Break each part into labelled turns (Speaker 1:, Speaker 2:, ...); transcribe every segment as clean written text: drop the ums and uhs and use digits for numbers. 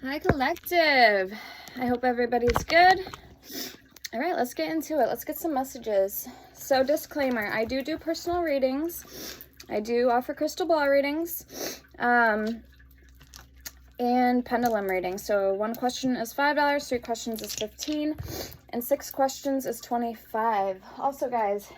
Speaker 1: Hi, Collective. I hope everybody's good. All right, let's get into it. Let's get some messages. So, disclaimer, I do personal readings. I do offer crystal ball readings and pendulum readings. So, 1 question is $5, 3 questions is $15, and 6 questions is $25. Also, guys,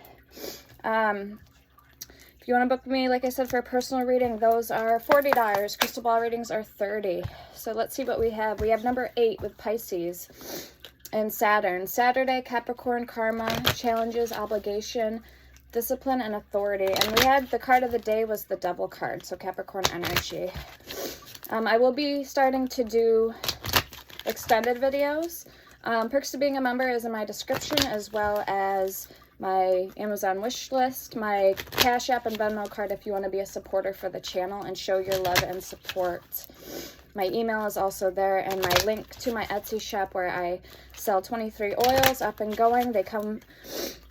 Speaker 1: if you want to book me, like I said, for a personal reading, those are $40. Crystal ball readings are $30. So let's see what we have. We have number 8 with Pisces and Saturn. Saturday, Capricorn, karma, challenges, obligation, discipline, and authority. And we had the card of the day was the Devil card, so Capricorn energy. I will be starting to do extended videos. Perks to being a member is in my description, as well as my Amazon wish list, my Cash App and Venmo card if you want to be a supporter for the channel and show your love and support. My email is also there, and my link to my Etsy shop where I sell 23 oils up and going. They come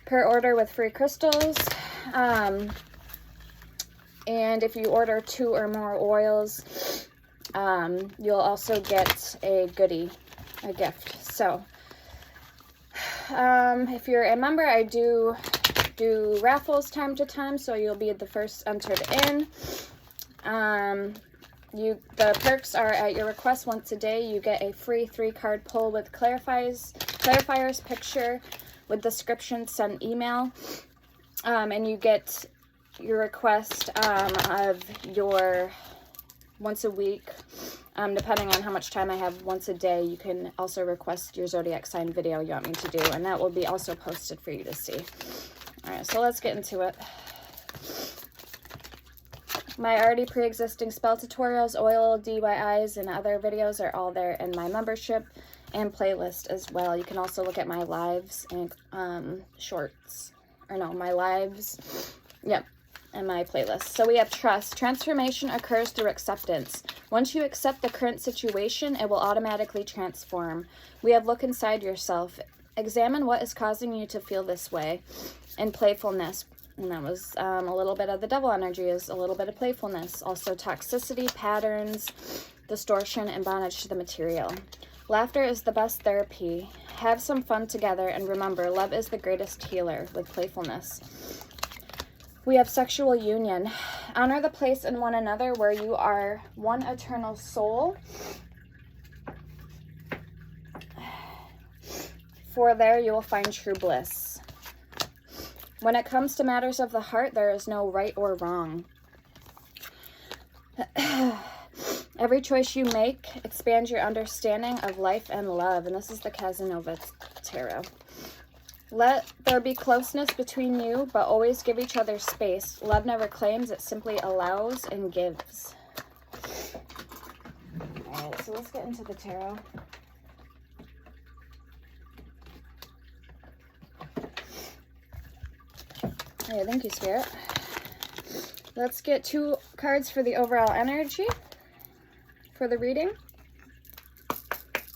Speaker 1: per order with free crystals. And if you order 2 or more oils, you'll also get a goodie, a gift. So if you're a member, I do raffles time to time, so you'll be the first entered in. The perks are at your request once a day. You get a free 3-card pull with clarifiers picture with description sent email, and you get your request of your once a week. Depending on how much time I have once a day, you can also request your zodiac sign video you want me to do, and that will be also posted for you to see. All right, so let's get into it. My already pre-existing spell tutorials, oil, DIYs, and other videos are all there in my membership and playlist as well. You can also look at my lives and shorts, or no, my lives, yep, and my playlist. So we have trust. Transformation occurs through acceptance. Once you accept the current situation, it will automatically transform. We have look inside yourself. Examine what is causing you to feel this way. And playfulness. And that was a little bit of the Devil energy, is a little bit of playfulness. Also toxicity, patterns, distortion, and bondage to the material. Laughter is the best therapy. Have some fun together, and remember, love is the greatest healer with playfulness. We have sexual union. Honor the place in one another where you are one eternal soul. For there you will find true bliss. When it comes to matters of the heart, there is no right or wrong. Every choice you make expands your understanding of life and love. And this is the Casanova Tarot. Let there be closeness between you, but always give each other space. Love never claims, it simply allows and gives. All right, so let's get into the tarot. Hey, thank you, Spirit. Let's get 2 cards for the overall energy for the reading.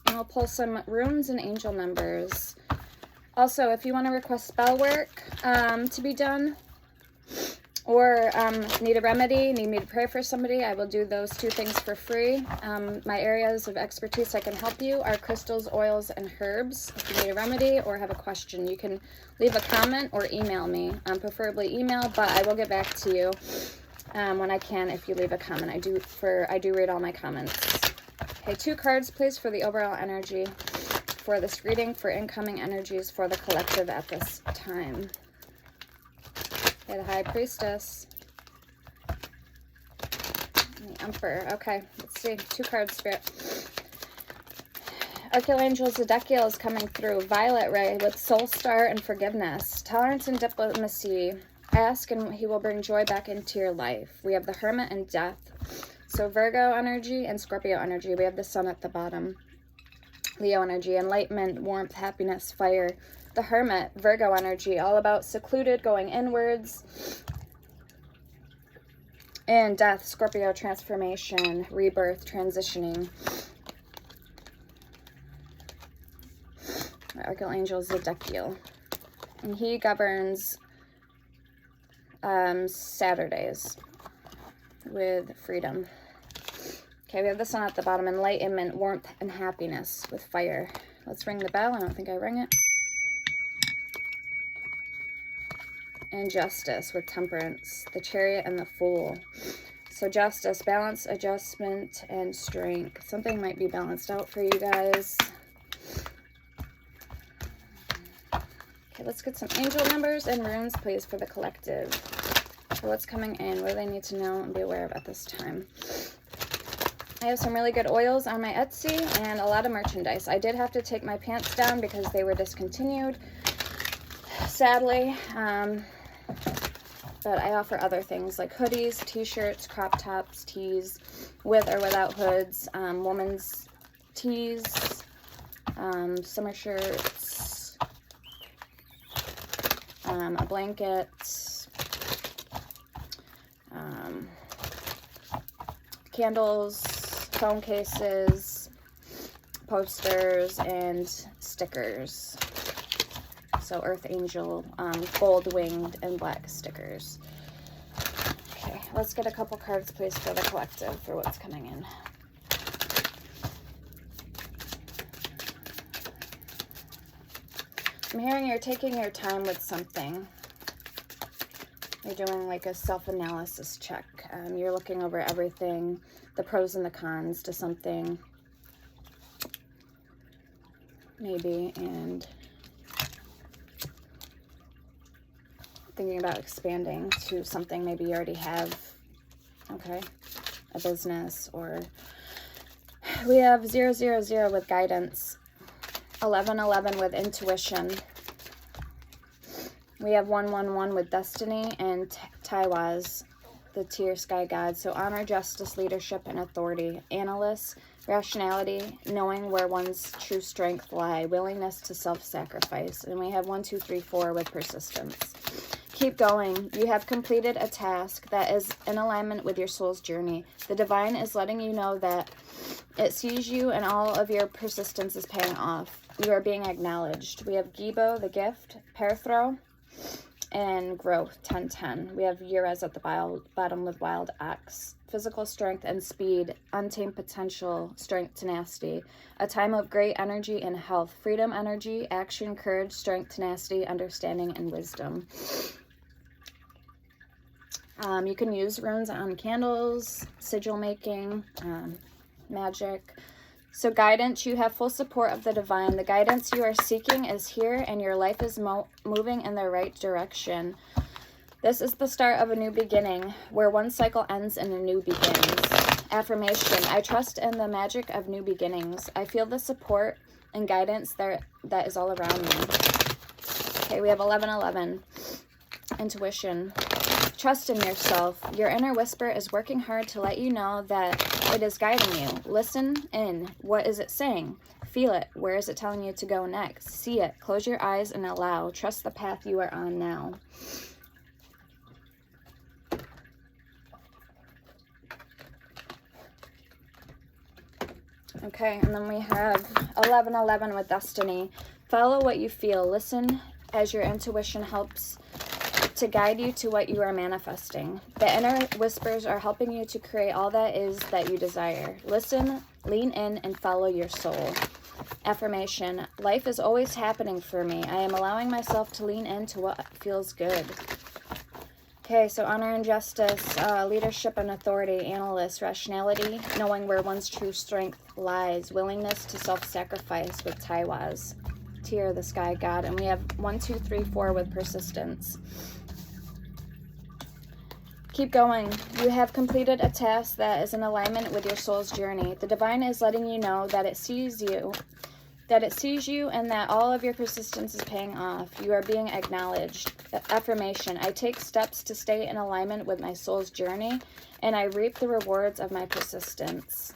Speaker 1: And I'll pull some runes and angel numbers. Also, if you want to request spell work to be done, or need a remedy, need me to pray for somebody, I will do those 2 things for free. My areas of expertise I can help you are crystals, oils, and herbs. If you need a remedy or have a question, you can leave a comment or email me. Preferably email, but I will get back to you when I can if you leave a comment. I do read all my comments. Okay, 2 cards, please, for the overall energy for this reading, for incoming energies for the collective at this time. Okay, the High Priestess. The Emperor. Okay, let's see. 2 cards, Spirit. Archangel Zedekiel is coming through. Violet Ray with Soul Star and Forgiveness. Tolerance and Diplomacy. Ask and he will bring joy back into your life. We have the Hermit and Death. So Virgo energy and Scorpio energy. We have the Sun at the bottom. Leo energy, enlightenment, warmth, happiness, fire. The Hermit, Virgo energy, all about secluded, going inwards. And Death, Scorpio, transformation, rebirth, transitioning. Archangel Zedekiel. And he governs Saturdays with freedom. Okay, we have this one at the bottom, enlightenment, warmth, and happiness with fire. Let's ring the bell. I don't think I rang it. And justice with temperance, the chariot and the fool. So justice, balance, adjustment, and strength. Something might be balanced out for you guys. Okay, let's get some angel numbers and runes, please, for the collective. For what's coming in, what do they need to know and be aware of at this time? I have some really good oils on my Etsy and a lot of merchandise. I did have to take my pants down because they were discontinued, sadly. But I offer other things like hoodies, t-shirts, crop tops, tees, with or without hoods, women's tees, summer shirts, a blanket, candles, phone cases, posters, and stickers. So Earth Angel, gold winged and black stickers. Okay, let's get a couple cards, please, for the collective for what's coming in. I'm hearing you're taking your time with something. You're doing like a self-analysis check. You're looking over everything, the pros and the cons to something, maybe, and thinking about expanding to something maybe you already have, okay, a business. Or we have 000 with guidance, 1111 with intuition. We have 111 with destiny, and Taiwaz, the tier sky god. So honor, justice, leadership, and authority. Analyst, rationality, knowing where one's true strength lie, willingness to self-sacrifice. And we have 1, 2, 3, 4 with persistence. Keep going. You have completed a task that is in alignment with your soul's journey. The divine is letting you know that it sees you and all of your persistence is paying off. You are being acknowledged. We have Gibo, the gift, Perthro, and growth, 1010. We have Urez at the bottom with wild ox. Physical strength and speed, untamed potential, strength, tenacity. A time of great energy and health. Freedom, energy, action, courage, strength, tenacity, understanding, and wisdom. You can use runes on candles, sigil making, magic. So guidance, you have full support of the divine. The guidance you are seeking is here, and your life is moving in the right direction. This is the start of a new beginning, where one cycle ends and a new begins. Affirmation, I trust in the magic of new beginnings. I feel the support and guidance that is all around me. Okay, we have 1111. Intuition. Trust in yourself. Your inner whisper is working hard to let you know that it is guiding you. Listen in. What is it saying? Feel it. Where is it telling you to go next? See it. Close your eyes and allow. Trust the path you are on now. Okay, and then we have 1111 with destiny. Follow what you feel. Listen as your intuition helps to guide you to what you are manifesting. The inner whispers are helping you to create all that is that you desire. Listen, lean in, and follow your soul. Affirmation, life is always happening for me. I am allowing myself to lean into what feels good. Okay, so honor and justice, leadership and authority, analyst, rationality, knowing where one's true strength lies, willingness to self-sacrifice with Taiwaz, tier, the sky god. And we have 1, 2, 3, 4 with persistence. Keep going. You have completed a task that is in alignment with your soul's journey. The divine is letting you know that it sees you, and that all of your persistence is paying off. You are being acknowledged. Affirmation, I take steps to stay in alignment with my soul's journey, and I reap the rewards of my persistence.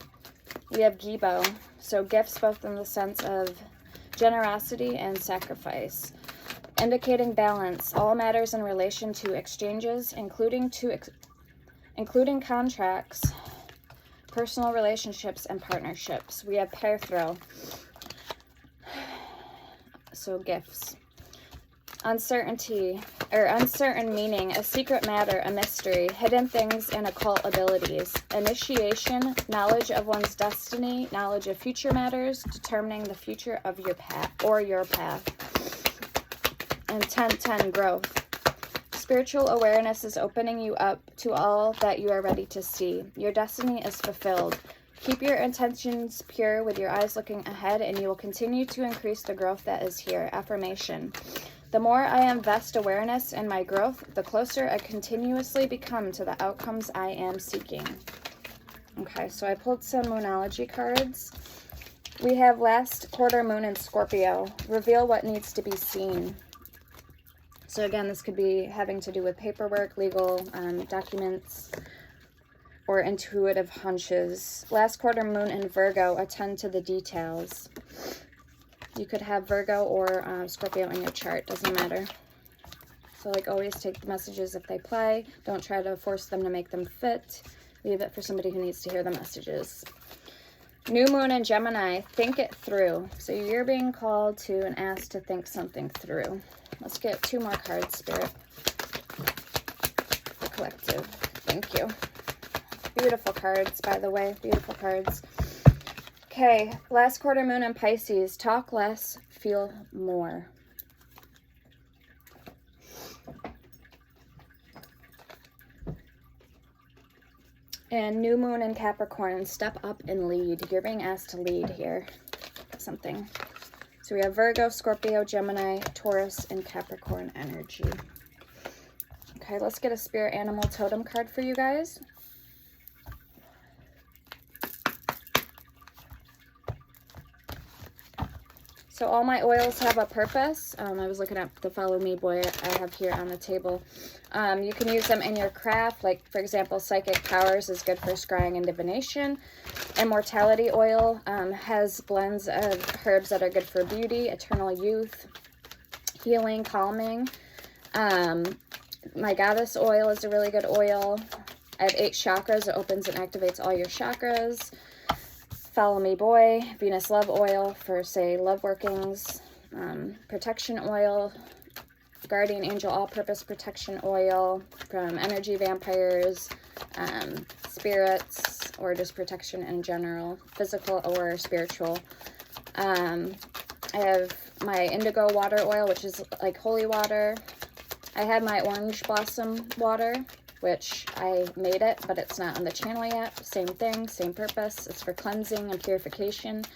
Speaker 1: We have Gibo, so gifts both in the sense of generosity and sacrifice. Indicating balance, all matters in relation to exchanges, including contracts, personal relationships, and partnerships. We have Perthro, so gifts. uncertainty, or uncertain meaning, a secret matter, a mystery, hidden things, and occult abilities. Initiation, knowledge of one's destiny, knowledge of future matters, determining the future of your path, or your path. And 10-10, growth. Spiritual awareness is opening you up to all that you are ready to see. Your destiny is fulfilled. Keep your intentions pure with your eyes looking ahead, and you will continue to increase the growth that is here. Affirmation. The more I invest awareness in my growth, the closer I continuously become to the outcomes I am seeking. Okay, so I pulled some Moonology cards. We have last quarter moon in Scorpio. Reveal what needs to be seen. So again, this could be having to do with paperwork, legal documents, or intuitive hunches. Last quarter moon in Virgo, attend to the details. You could have Virgo or Scorpio in your chart, doesn't matter. So like always take the messages if they play. Don't try to force them to make them fit. Leave it for somebody who needs to hear the messages. New moon in Gemini, think it through. So you're being called to and asked to think something through. Let's get 2 more cards, Spirit. The collective. Thank you. Beautiful cards, by the way. Beautiful cards. Okay, last quarter moon in Pisces. Talk less, feel more. And new moon in Capricorn. Step up and lead. You're being asked to lead here. Something. So we have Virgo, Scorpio, Gemini, Taurus, and Capricorn energy. Okay, let's get a spirit animal totem card for you guys. So all my oils have a purpose. I was looking at the Follow Me Boy I have here on the table. You can use them in your craft. Like, for example, Psychic Powers is good for scrying and divination. Immortality oil has blends of herbs that are good for beauty, eternal youth, healing, calming. My Goddess oil is a really good oil. I have 8 chakras. It opens and activates all your chakras. Follow Me Boy, Venus Love Oil for, say, love workings, protection oil, Guardian Angel All-Purpose Protection Oil from energy vampires, spirits, or just protection in general, physical or spiritual. I have my Indigo Water Oil, which is like holy water. I had my Orange Blossom Water, which I made it, but it's not on the channel yet. Same thing, same purpose. It's for cleansing and purification.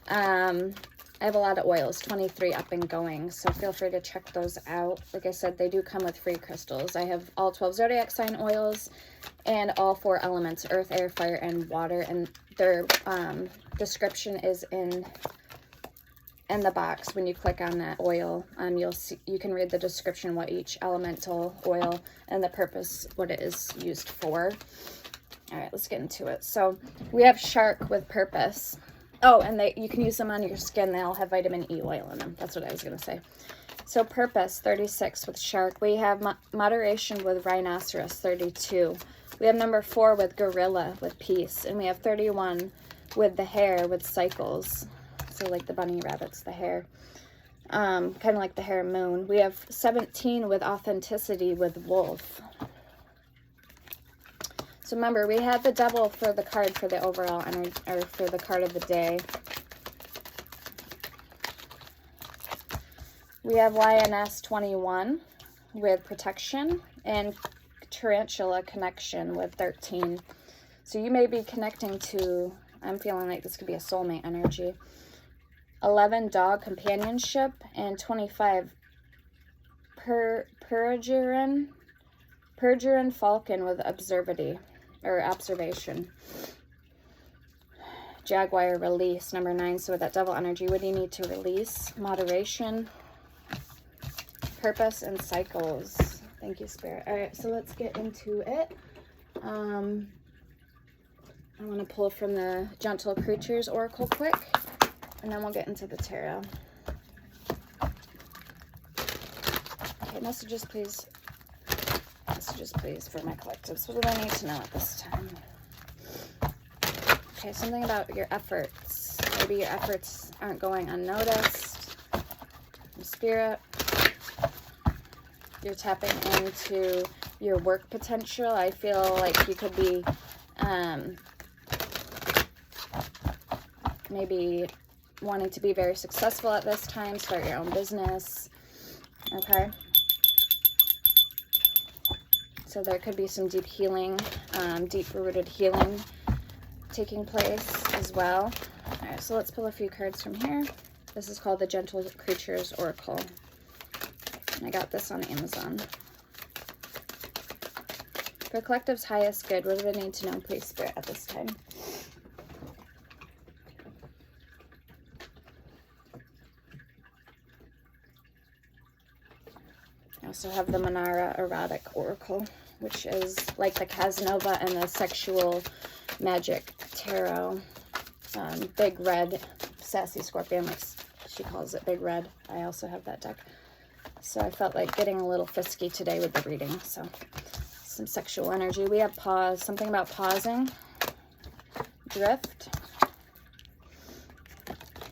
Speaker 1: I have a lot of oils, 23 up and going, so feel free to check those out. Like I said, they do come with free crystals. I have all 12 zodiac sign oils and all 4 elements, earth, air, fire, and water, and their description is in the box. When you click on that oil, you'll see, you can read the description, what each elemental oil and the purpose, what it is used for. All right, let's get into it. So we have shark with purpose. Oh, and you can use them on your skin. They all have vitamin E oil in them. That's what I was going to say. So purpose, 36 with shark. We have moderation with rhinoceros, 32. We have number 4 with gorilla with peace. And we have 31 with the hare with cycles. So like the bunny rabbits, the hare. Kind of like the hare moon. We have 17 with authenticity with wolf. So remember, we had the devil for the card for the overall energy, or for the card of the day. We have Lioness 21 with protection and Tarantula connection with 13. So you may be connecting to, I'm feeling like this could be a soulmate energy. 11 dog companionship, and 25 Peregrine falcon with observation. Jaguar release, number 9. So with that devil energy, what do you need to release? Moderation, purpose, and cycles. Thank you, Spirit. All right, so let's get into it. I want to pull from the Gentle Creatures Oracle quick, and then we'll get into the tarot. Okay, messages, please. Messages, please, for my collectives. What do I need to know at this time? Okay, something about your efforts. Maybe your efforts aren't going unnoticed. Spirit. you're tapping into your work potential. I feel like you could be maybe wanting to be very successful at this time, start your own business, okay? So there could be some deep healing, deep-rooted healing taking place as well. All right, so let's pull a few cards from here. This is called the Gentle Creatures Oracle. And I got this on Amazon. For collective's highest good, what do they need to know, please, Spirit, at this time? I also have the Manara Erotic Oracle, which is like the Casanova and the Sexual Magic Tarot. Big Red, Sassy Scorpion, like she calls it, Big Red. I also have that deck. So I felt like getting a little frisky today with the reading. So some sexual energy. We have pause, something about pausing, drift.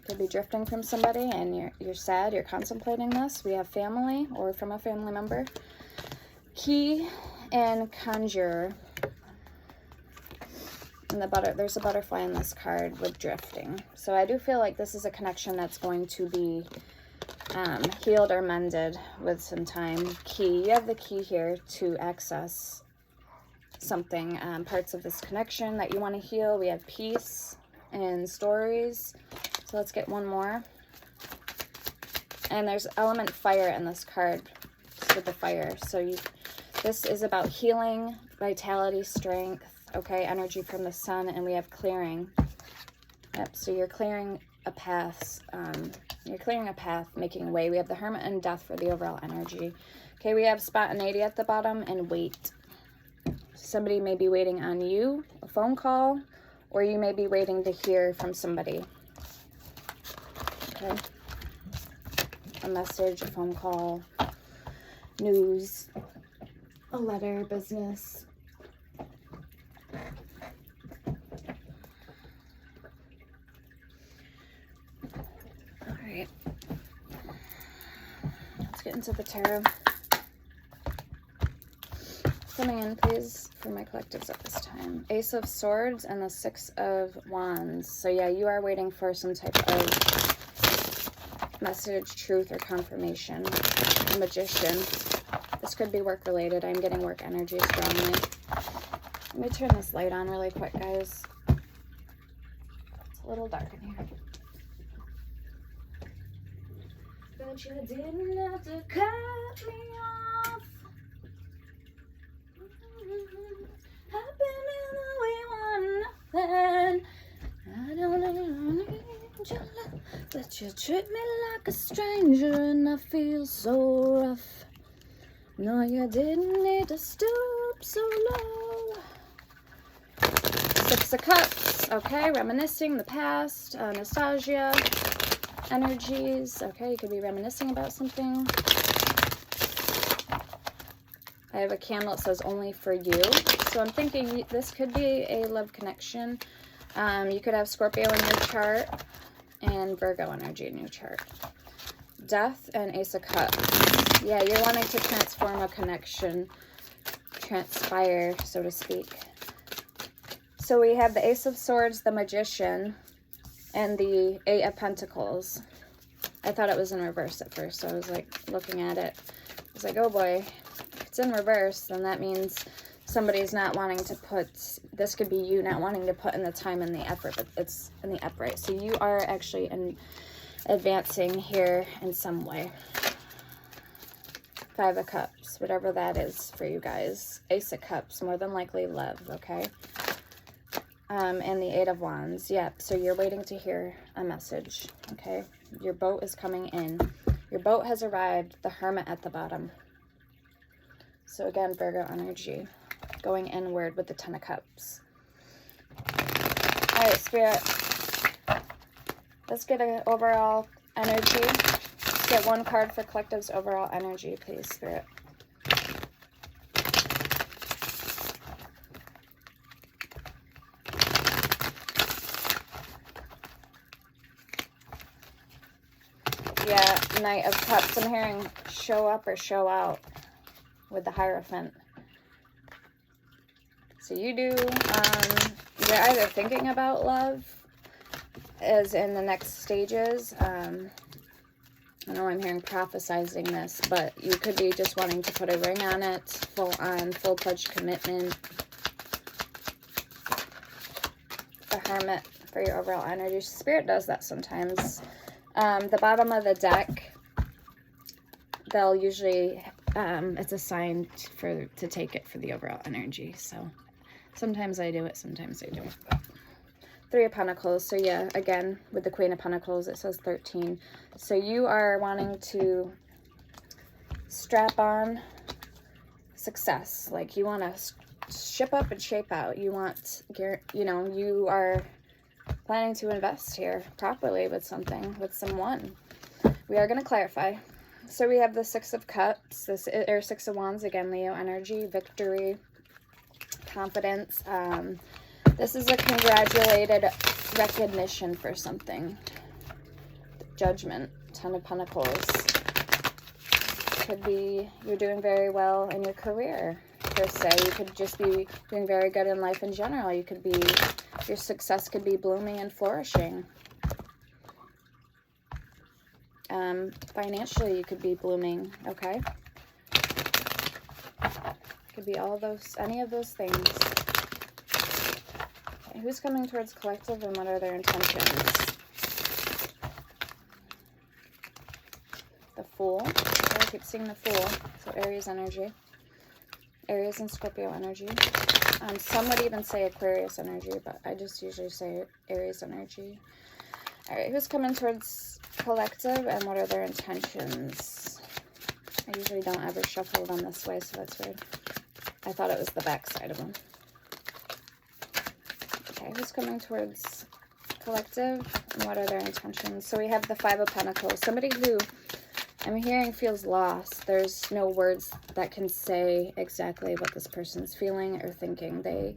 Speaker 1: Could be drifting from somebody and you're sad, you're contemplating this. We have family or from a family member. Key and conjurer. And there's a butterfly in this card with drifting. So I do feel like this is a connection that's going to be healed or mended with some time. Key, you have the key here to access something, parts of this connection that you want to heal. We have peace and stories. So let's get one more. And there's element fire in this card with the fire. So this is about healing, vitality, strength, okay, energy from the sun, and we have clearing. Yep, so you're clearing a path. You're clearing a path, making a way. We have the Hermit and Death for the overall energy. Okay, we have spontaneity at the bottom and wait. Somebody may be waiting on you, a phone call, or you may be waiting to hear from somebody. Okay. A message, a phone call, news, a letter, business. All right. Let's get into the tarot. Coming in, please, for my collectives at this time. Ace of Swords and the Six of Wands. So yeah, you are waiting for some type of message, truth, or confirmation. The Magician. This could be work related. I'm getting work energy strongly. Let me turn this light on really quick, guys. It's a little dark in here. But you didn't have to cut me off. I've been in the way one nothing. I don't need your love, but you treat me like a stranger, and I feel so rough. No, you didn't need to stoop so low. Six of Cups, okay, reminiscing the past, nostalgia, energies, okay, you could be reminiscing about something. I have a candle that says only for you, so I'm thinking this could be a love connection. You could have Scorpio in your chart and Virgo energy in your chart. Death and Ace of Cups. Yeah, you're wanting to transform a connection, transpire, so to speak. So we have the Ace of Swords, the Magician, and the Eight of Pentacles. I thought it was in reverse at first, so I was like looking at it. I was like, oh boy, if it's in reverse, then that means somebody's not wanting to put, this could be you not wanting to put in the time and the effort, but it's in the upright. So you are actually advancing here in some way. Five of Cups, whatever that is for you guys. Ace of Cups, more than likely love, okay? And the Eight of Wands. Yep, so you're waiting to hear a message, okay? Your boat is coming in. Your boat has arrived. The Hermit at the bottom. So again, Virgo energy. Going inward with the Ten of Cups. All right, Spirit. Let's get an overall energy. Let's get one card for collective's overall energy, please, Spirit. Yeah, Knight of Cups. I'm hearing show up or show out. with the Hierophant. So you do, you're either thinking about love as in the next stages. I know I'm hearing prophesizing this, but you could be just wanting to put a ring on it, full-fledged commitment. The Hermit for your overall energy. Spirit does that sometimes. The bottom of the deck, they'll usually, it's assigned to take it for the overall energy. So sometimes I do it, sometimes I don't. Three of Pentacles. So yeah, again, with the Queen of Pentacles, it says 13. So you are wanting to strap on success. Like you want to ship up and shape out. You want, you know, you are planning to invest here properly with something, with someone. We are going to clarify. So we have the Six of Cups, or Six of Wands, again, Leo energy, victory, confidence. This is a congratulated recognition for something. Judgment, Ten of Pentacles. Could be you're doing very well in your career, per se. You could just be doing very good in life in general. You could be, your success could be blooming and flourishing. Financially, you could be blooming, okay? Could be all those, any of those things. Okay, who's coming towards collective and what are their intentions? The Fool. Okay, I keep seeing the Fool. So Aries energy. Aries and Scorpio energy. Some would even say Aquarius energy, but I just usually say Aries energy. All right, who's coming towards collective and what are their intentions? I usually don't ever shuffle them this way, so that's weird. I thought it was the back side of them. Okay, who's coming towards collective and what are their intentions? So we have the Five of Pentacles. Somebody who I'm hearing feels lost. There's no words that can say exactly what this person's feeling or thinking. They,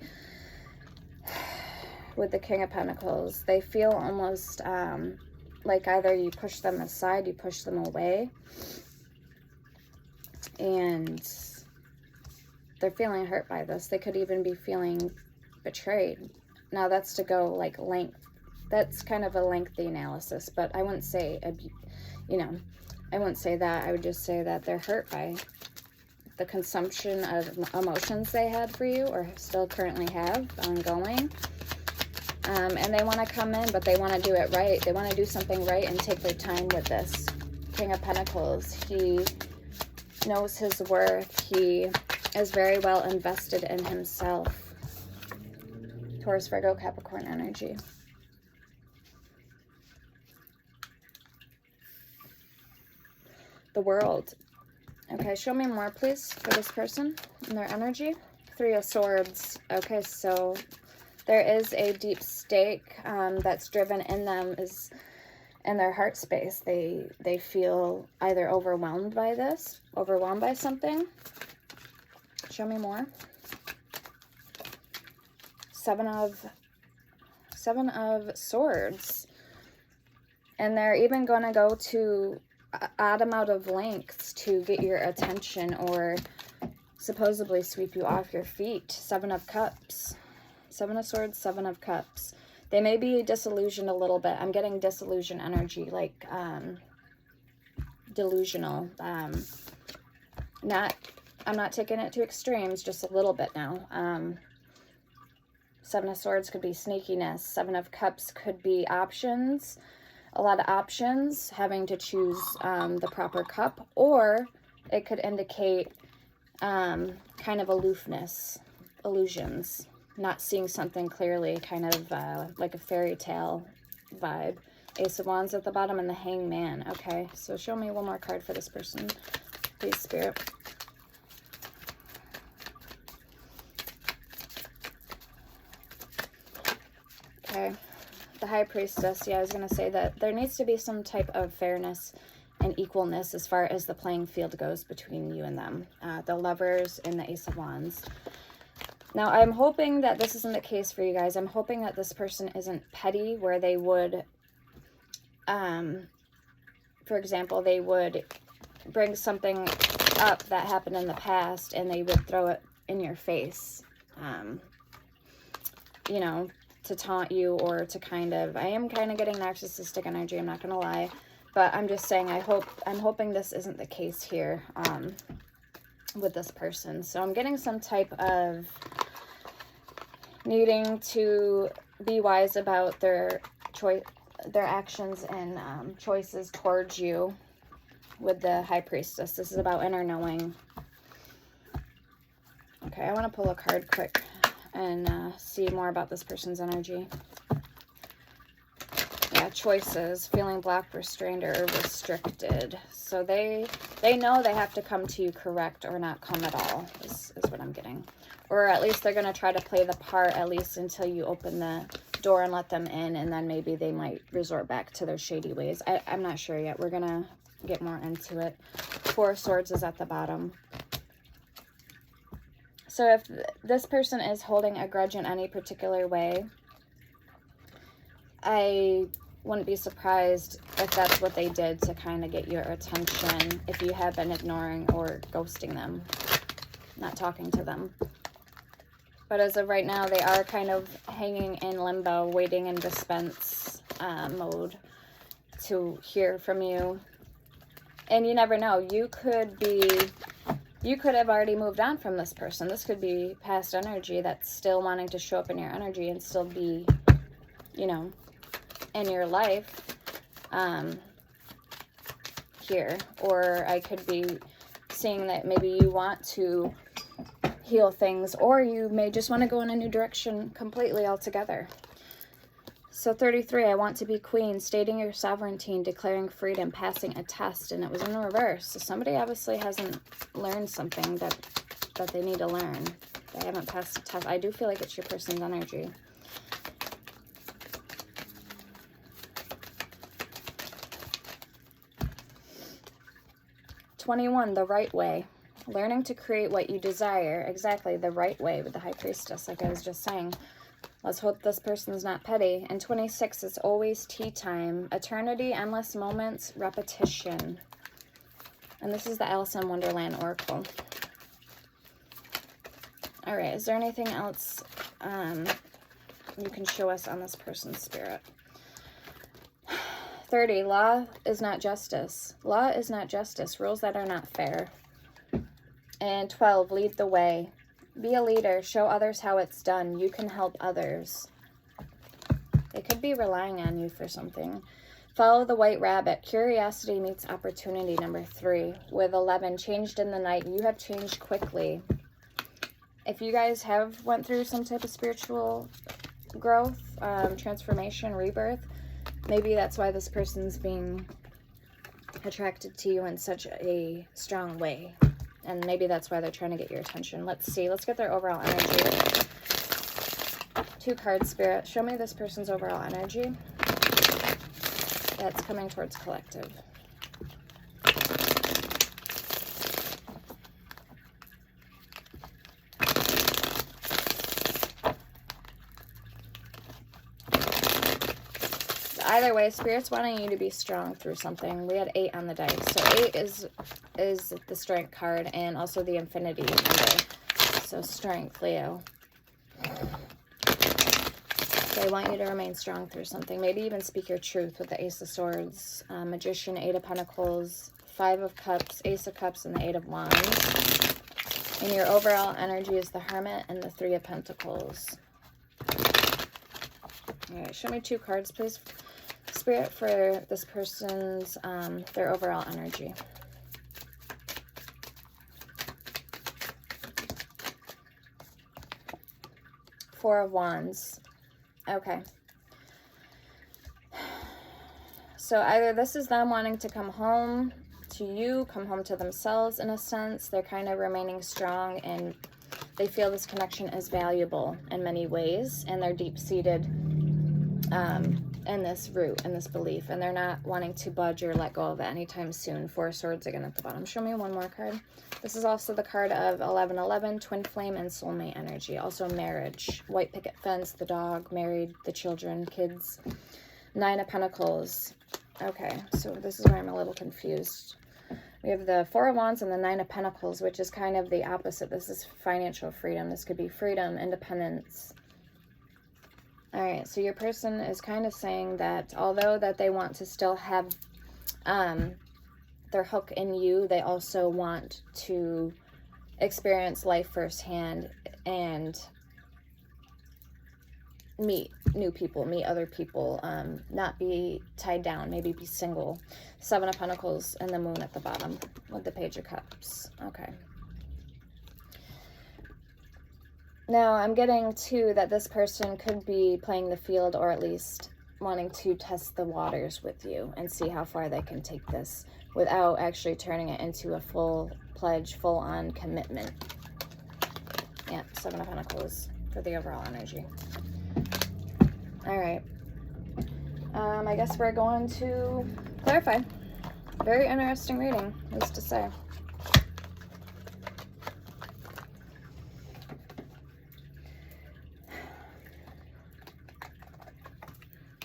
Speaker 1: with the King of Pentacles, they feel almost like either you push them aside, you push them away, and they're feeling hurt by this. They could even be feeling betrayed. Now that's to go like that's kind of a lengthy analysis, but I wouldn't say, you know, I wouldn't say that. I would just say that they're hurt by the consumption of emotions they had for you or still currently have ongoing. And they want to come in, but they want to do it right. They want to do something right and take their time with this. King of Pentacles, he knows his worth. He is very well invested in himself. Taurus, Virgo, Capricorn energy. The World. Okay, show me more, please, for this person and their energy. Three of Swords. Okay, so there is a deep stake that's driven in them, is in their heart space. They feel either overwhelmed by this, overwhelmed by something. Show me more. Seven of Swords. And they're even going to go to odd amount of lengths to get your attention or supposedly sweep you off your feet. Seven of Cups. Seven of Swords, Seven of Cups. They may be disillusioned a little bit. I'm getting disillusion energy, like delusional. I'm not taking it to extremes, just a little bit now. Seven of Swords could be sneakiness. Seven of Cups could be options. A lot of options, having to choose the proper cup, or it could indicate kind of aloofness, illusions, not seeing something clearly, kind of like a fairy tale vibe. Ace of Wands at the bottom and the Hangman. Okay, so show me one more card for this person, please, Spirit. Okay. The High Priestess. Yeah, I was going to say that there needs to be some type of fairness and equalness as far as the playing field goes between you and them. The Lovers and the Ace of Wands. Now, I'm hoping that this isn't the case for you guys. I'm hoping that this person isn't petty, where they would, for example, they would bring something up that happened in the past and they would throw it in your face, you know, to taunt you or to kind of, I am kind of getting narcissistic energy, I'm not going to lie, but I'm just saying I'm hoping this isn't the case here with this person. So I'm getting some type of needing to be wise about their actions and choices towards you with the High Priestess. This is about inner knowing. Okay, I want to pull a card quick and see more about this person's energy. Yeah, choices, feeling blocked, restrained, or restricted. So they know they have to come to you correct or not come at all, is what I'm getting. Or at least they're going to try to play the part at least until you open the door and let them in, and then maybe they might resort back to their shady ways. I'm not sure yet. We're going to get more into it. Four of Swords is at the bottom. So if this person is holding a grudge in any particular way, I wouldn't be surprised if that's what they did to kind of get your attention, if you have been ignoring or ghosting them, not talking to them. But as of right now, they are kind of hanging in limbo, waiting in suspense mode to hear from you. And you never know. You could have already moved on from this person. This could be past energy that's still wanting to show up in your energy and still be, you know, in your life here. Or I could be seeing that maybe you want to heal things, or you may just want to go in a new direction completely altogether. So 33, I want to be queen, stating your sovereignty and declaring freedom, passing a test, and it was in the reverse. So somebody obviously hasn't learned something that they need to learn. They haven't passed a test. I do feel like it's your person's energy. #21, the right way. Learning to create what you desire. Exactly, the right way with the High Priestess, like I was just saying. Let's hope this person's not petty. And 26, it's always tea time. Eternity, endless moments, repetition. And this is the Alice in Wonderland Oracle. All right, is there anything else you can show us on this person's spirit? 30, law is not justice. Law is not justice. Rules that are not fair. And 12, lead the way. Be a leader. Show others how it's done. You can help others. They could be relying on you for something. Follow the white rabbit. Curiosity meets opportunity, number 3. With 11, changed in the night. You have changed quickly. If you guys have went through some type of spiritual growth, transformation, rebirth, maybe that's why this person's being attracted to you in such a strong way. And maybe that's why they're trying to get your attention. Let's see. Let's get their overall energy. 2 cards, Spirit. Show me this person's overall energy that's coming towards collective. Either way, Spirit's wanting you to be strong through something. We had 8 on the dice. So 8 is the strength card and also the infinity number. So strength, Leo. They want you to remain strong through something. Maybe even speak your truth with the Ace of Swords, Magician, 8 of Pentacles, 5 of Cups, Ace of Cups, and the 8 of Wands. And your overall energy is the Hermit and the 3 of Pentacles. All right, show me 2 cards, please. Spirit, for this person's, their overall energy. Four of Wands. Okay. So either this is them wanting to come home to you, come home to themselves in a sense. They're kind of remaining strong and they feel this connection is valuable in many ways, and they're deep-seated in this root, in this belief, and they're not wanting to budge or let go of it anytime soon. 4 of Swords again at the bottom. Show me one more card. This is also the card of 1111, twin flame, and soulmate energy. Also marriage, white picket fence, the dog, married, the children, kids. 9 of Pentacles. Okay, so this is where I'm a little confused. We have the Four of Wands and the Nine of Pentacles, which is kind of the opposite. This is financial freedom. This could be freedom, independence. All right, so your person is kind of saying that although that they want to still have their hook in you, they also want to experience life firsthand and meet new people, meet other people, not be tied down, maybe be single. Seven of Pentacles and the Moon at the bottom with the Page of Cups. Okay. Now, I'm getting, too, that this person could be playing the field, or at least wanting to test the waters with you and see how far they can take this without actually turning it into a full-pledged, full-on commitment. Yeah, Seven of Pentacles for the overall energy. All right. I guess we're going to clarify. Very interesting reading, needless to say.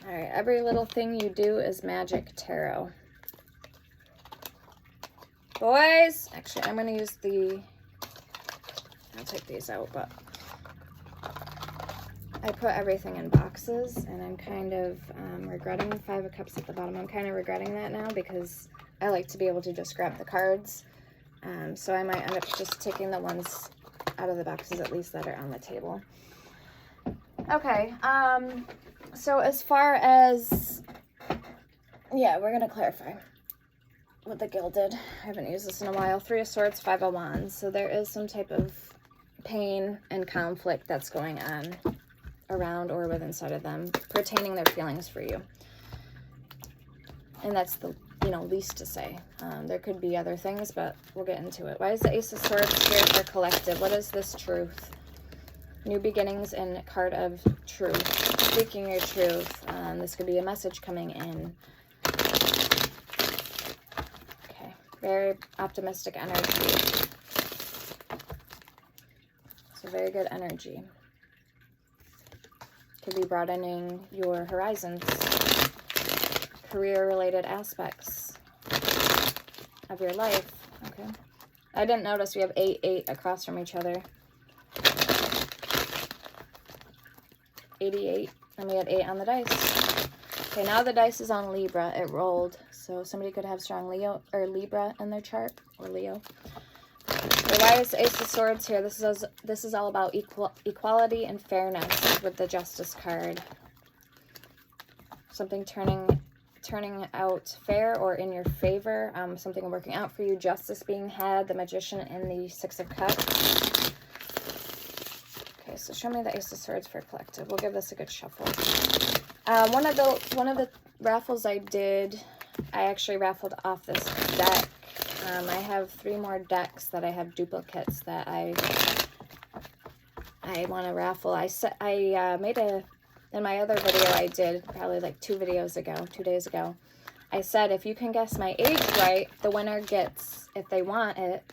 Speaker 1: All right, every little thing you do is magic, tarot. Boys, actually, I'm going to use I'll take these out, but I put everything in boxes, and I'm kind of regretting Five of Cups at the bottom. I'm kind of regretting that now because I like to be able to just grab the cards. So I might end up just taking the ones out of the boxes, at least that are on the table. Okay, so as far as, yeah, we're going to clarify what the Gilded. I haven't used this in a while. Three of Swords, Five of Wands. So there is some type of pain and conflict that's going on around or with inside of them, pertaining their feelings for you. And that's the, least to say. There could be other things, but we'll get into it. Why is the Ace of Swords here for collective? What is this truth? New beginnings and card of truth. Speaking your truth. This could be a message coming in. Okay. Very optimistic energy. So very good energy. Could be broadening your horizons. Career-related aspects of your life. Okay. I didn't notice we have 8, 8 across from each other. 88, and we had 8 on the dice. Okay, now the dice is on Libra. It rolled, so somebody could have strong Leo or Libra in their chart, or Leo. So why is Ace of Swords here? This is all about equality and fairness with the Justice card. Something turning out fair or in your favor. Something working out for you. Justice being had. The Magician and the Six of Cups. Okay, so show me the Ace of Swords for collective. We'll give this a good shuffle. One of the raffles I did, I actually raffled off this deck. I have 3 more decks that I have duplicates that I want to raffle. I made in my other video I did probably like 2 days ago. I said if you can guess my age right, the winner gets, if they want it,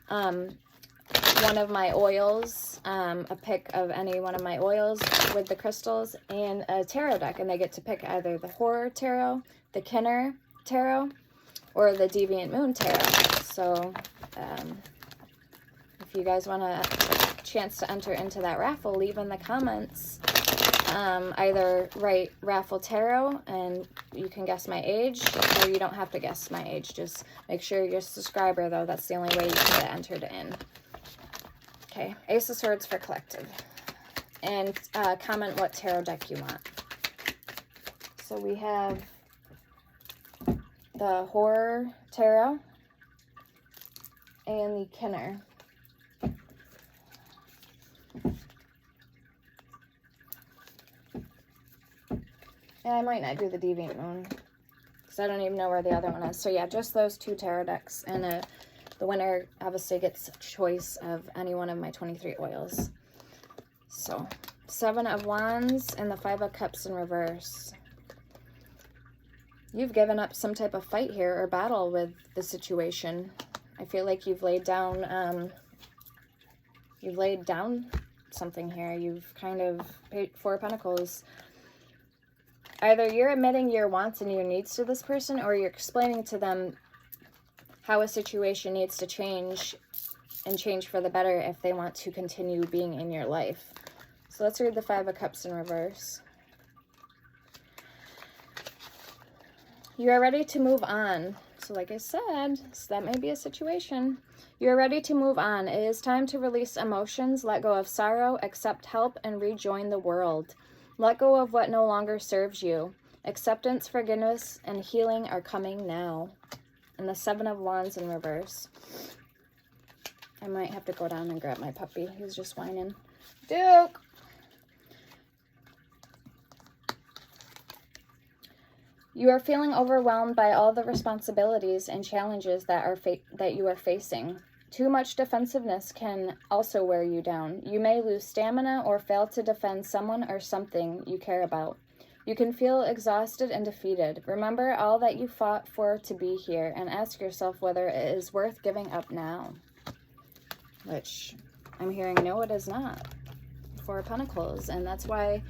Speaker 1: one of my oils, a pick of any one of my oils with the crystals, and a tarot deck, and they get to pick either the Horror Tarot, the Kinner Tarot, or the Deviant Moon Tarot. So if you guys want a chance to enter into that raffle, leave in the comments. Either write Raffle Tarot and you can guess my age, or you don't have to guess my age. Just make sure you're a subscriber, though. That's the only way you can get entered in. Okay, Ace of Swords for collective. And comment what tarot deck you want. So we have the Horror Tarot and the Kinner. And I might not do the Deviant Moon because I don't even know where the other one is. So yeah, just those 2 tarot decks, and the winner obviously gets a choice of any one of my 23 oils. So 7 of Wands and the 5 of Cups in reverse. You've given up some type of fight here or battle with the situation. I feel like you've laid down something here. You've kind of paid 4 of Pentacles. Either you're admitting your wants and your needs to this person, or you're explaining to them how a situation needs to change and change for the better if they want to continue being in your life. So let's read the Five of Cups in reverse. You are ready to move on. So like I said, so that may be a situation. You are ready to move on. It is time to release emotions, let go of sorrow, accept help, and rejoin the world. Let go of what no longer serves you. Acceptance, forgiveness, and healing are coming now. And the Seven of Wands in reverse. I might have to go down and grab my puppy. He's just whining. Duke! You are feeling overwhelmed by all the responsibilities and challenges that you are facing. Too much defensiveness can also wear you down. You may lose stamina or fail to defend someone or something you care about. You can feel exhausted and defeated. Remember all that you fought for to be here and ask yourself whether it is worth giving up now. Which I'm hearing, no, it is not. Four of Pentacles. And that's why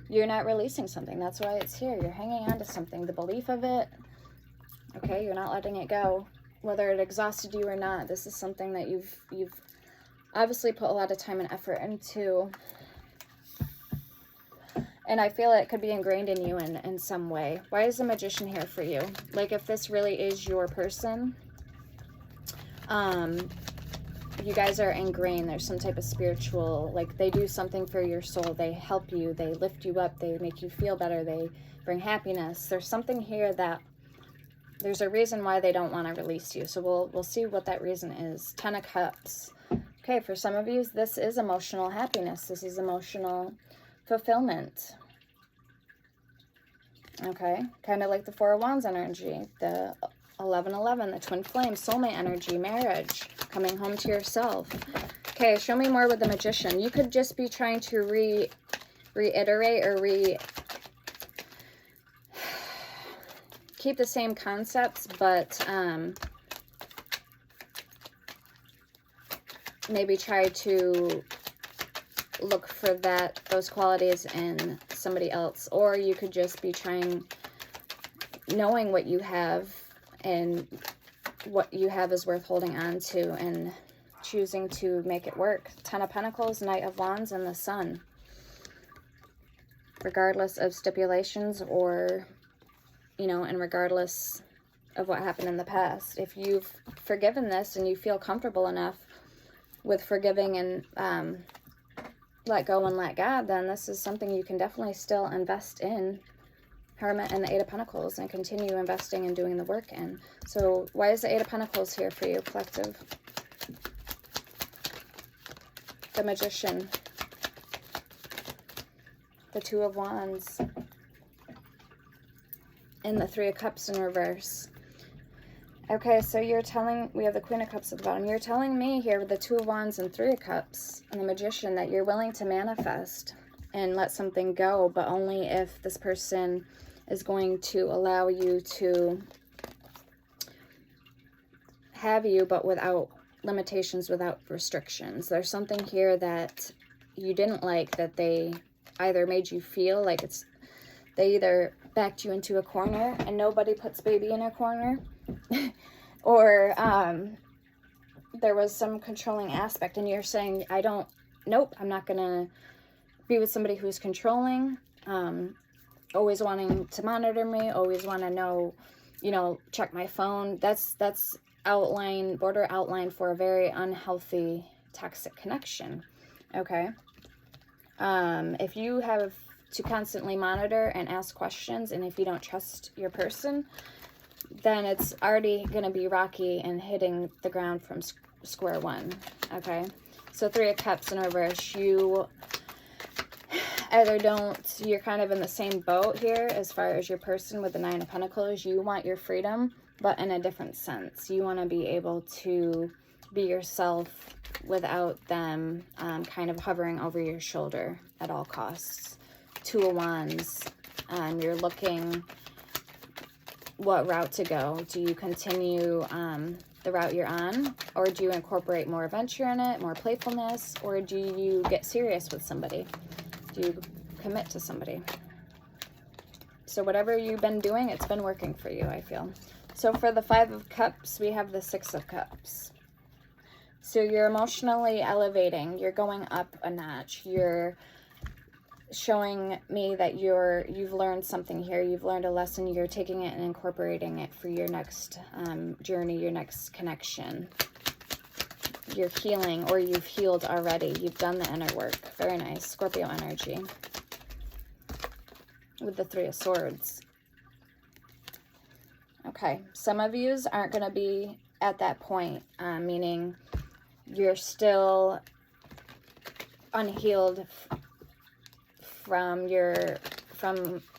Speaker 1: you're not releasing something. That's why it's here. You're hanging on to something. The belief of it. Okay, you're not letting it go. Whether it exhausted you or not, this is something that you've obviously put a lot of time and effort into. And I feel it could be ingrained in you in some way. Why is the Magician here for you? Like, if this really is your person, you guys are ingrained. There's some type of spiritual, like, they do something for your soul. They help you. They lift you up. They make you feel better. They bring happiness. There's something here that there's a reason why they don't want to release you. So we'll see what that reason is. Ten of Cups. Okay, for some of you, this is emotional happiness. This is emotional fulfillment. Okay, kind of like the Four of Wands energy, the 11-11, the twin flame, soulmate energy, marriage, coming home to yourself. Okay, show me more with the Magician. You could just be trying to reiterate or keep the same concepts, but maybe try to look for those qualities in somebody else. Or you could just be knowing what you have and what you have is worth holding on to and choosing to make it work. Ten of Pentacles, Knight of Wands, and the Sun. Regardless of stipulations or, and regardless of what happened in the past. If you've forgiven this and you feel comfortable enough with forgiving and let go and let God, then this is something you can definitely still invest in. Hermit and the Eight of Pentacles, and continue investing and doing the work in. So why is the Eight of Pentacles here for you, collective? The Magician. The Two of Wands. And the Three of Cups in reverse. Okay, so we have the Queen of Cups at the bottom. You're telling me here with the Two of Wands and Three of Cups and the Magician that you're willing to manifest and let something go, but only if this person is going to allow you to have you, but without limitations, without restrictions. There's something here that you didn't like, that they either made you feel like they either backed you into a corner, and nobody puts baby in a corner, or there was some controlling aspect, and you're saying, nope, I'm not gonna be with somebody who's controlling, always wanting to monitor me, always want to know, check my phone. That's border outline for a very unhealthy, toxic connection. Okay. If you have to constantly monitor and ask questions, and if you don't trust your person, then it's already going to be rocky and hitting the ground from square one. Okay. So Three of Cups in reverse. You you're kind of in the same boat here as far as your person with the Nine of Pentacles. You want your freedom, but in a different sense. You want to be able to be yourself without them kind of hovering over your shoulder at all costs. Two of Wands. You're looking what route to go. Do you continue the route you're on, or do you incorporate more adventure in it, more playfulness, or do you get serious with somebody? Do you commit to somebody? So whatever you've been doing, it's been working for you, I feel. So for the 5 of Cups, we have the 6 of Cups. So you're emotionally elevating. You're going up a notch. You're showing me that you've learned something here. You've learned a lesson. You're taking it and incorporating it for your next journey, your next connection. You're healing, or you've healed already. You've done the inner work. Very nice. Scorpio energy. With the 3 of Swords. Okay. Some of yous aren't going to be at that point, meaning you're still unhealed from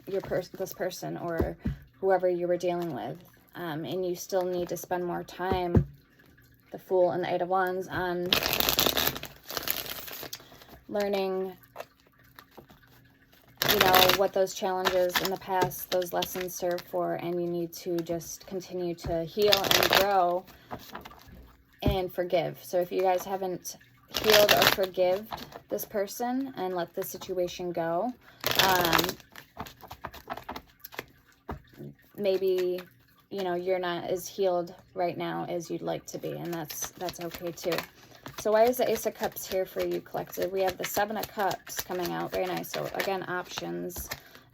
Speaker 1: this person or whoever you were dealing with, and you still need to spend more time, the Fool and the 8 of Wands, on learning, you know, what those challenges in the past, those lessons serve for, and you need to just continue to heal and grow and forgive. So if you guys haven't healed or forgive this person and let the situation go, maybe, you know, you're not as healed right now as you'd like to be, and that's okay too. So why is the Ace of Cups here for you, collective? We have the 7 of Cups coming out. Very nice. So again, options.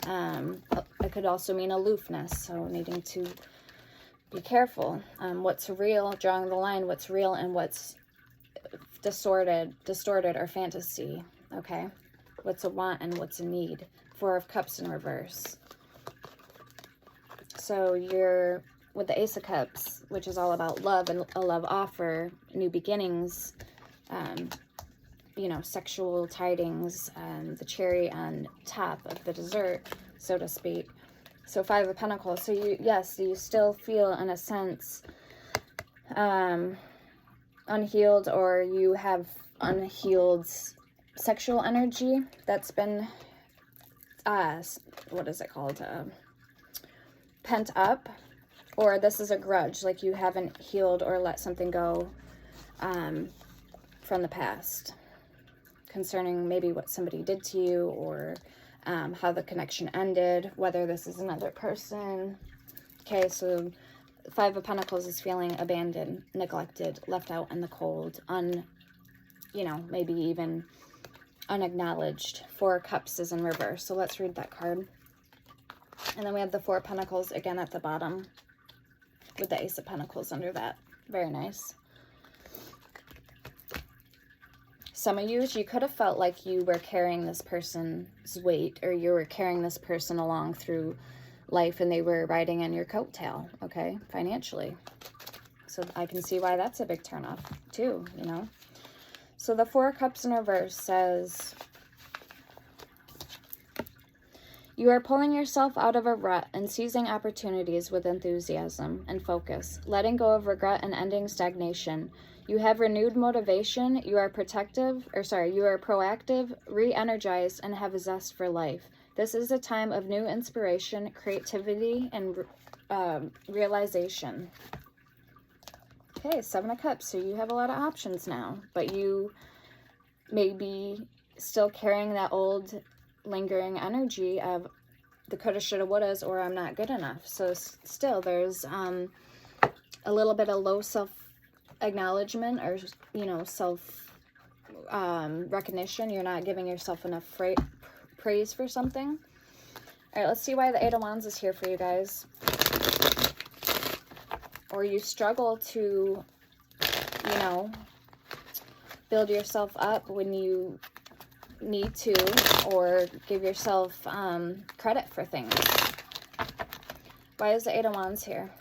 Speaker 1: It could also mean aloofness, so needing to be careful. What's real, drawing the line, what's real and what's distorted or fantasy. Okay, what's a want and what's a need. 4 of Cups in reverse. So you're with the Ace of Cups, which is all about love and a love offer, new beginnings, you know, sexual tidings, the cherry on top of the dessert, so to speak. So 5 of Pentacles. So you still feel, in a sense, unhealed, or you have unhealed sexual energy that's been, what is it called? Pent up, or this is a grudge, like you haven't healed or let something go from the past concerning maybe what somebody did to you, or how the connection ended, whether this is another person. Okay, so 5 of Pentacles is feeling abandoned, neglected, left out in the cold, you know, maybe even unacknowledged. 4 of Cups is in reverse. So let's read that card. And then we have the 4 of Pentacles again at the bottom with the Ace of Pentacles under that. Very nice. Some of you could have felt like you were carrying this person's weight, or you were carrying this person along through life and they were riding on your coattail, okay, financially. So I can see why that's a big turnoff too, you know. So the 4 of Cups in reverse says, you are pulling yourself out of a rut and seizing opportunities with enthusiasm and focus, letting go of regret and ending stagnation. You have renewed motivation. You are proactive, re-energized, and have a zest for life. This is a time of new inspiration, creativity, and realization. Okay, 7 of Cups. So you have a lot of options now, but you may be still carrying that old lingering energy of the coulda, shoulda, wouldas, or I'm not good enough. So still there's a little bit of low self-acknowledgement, or, you know, self-recognition. You're not giving yourself enough praise for something. All right, let's see why the 8 of Wands is here for you guys. Or you struggle to, you know, build yourself up when you need to, or give yourself credit for things. Why is the 8 of Wands here?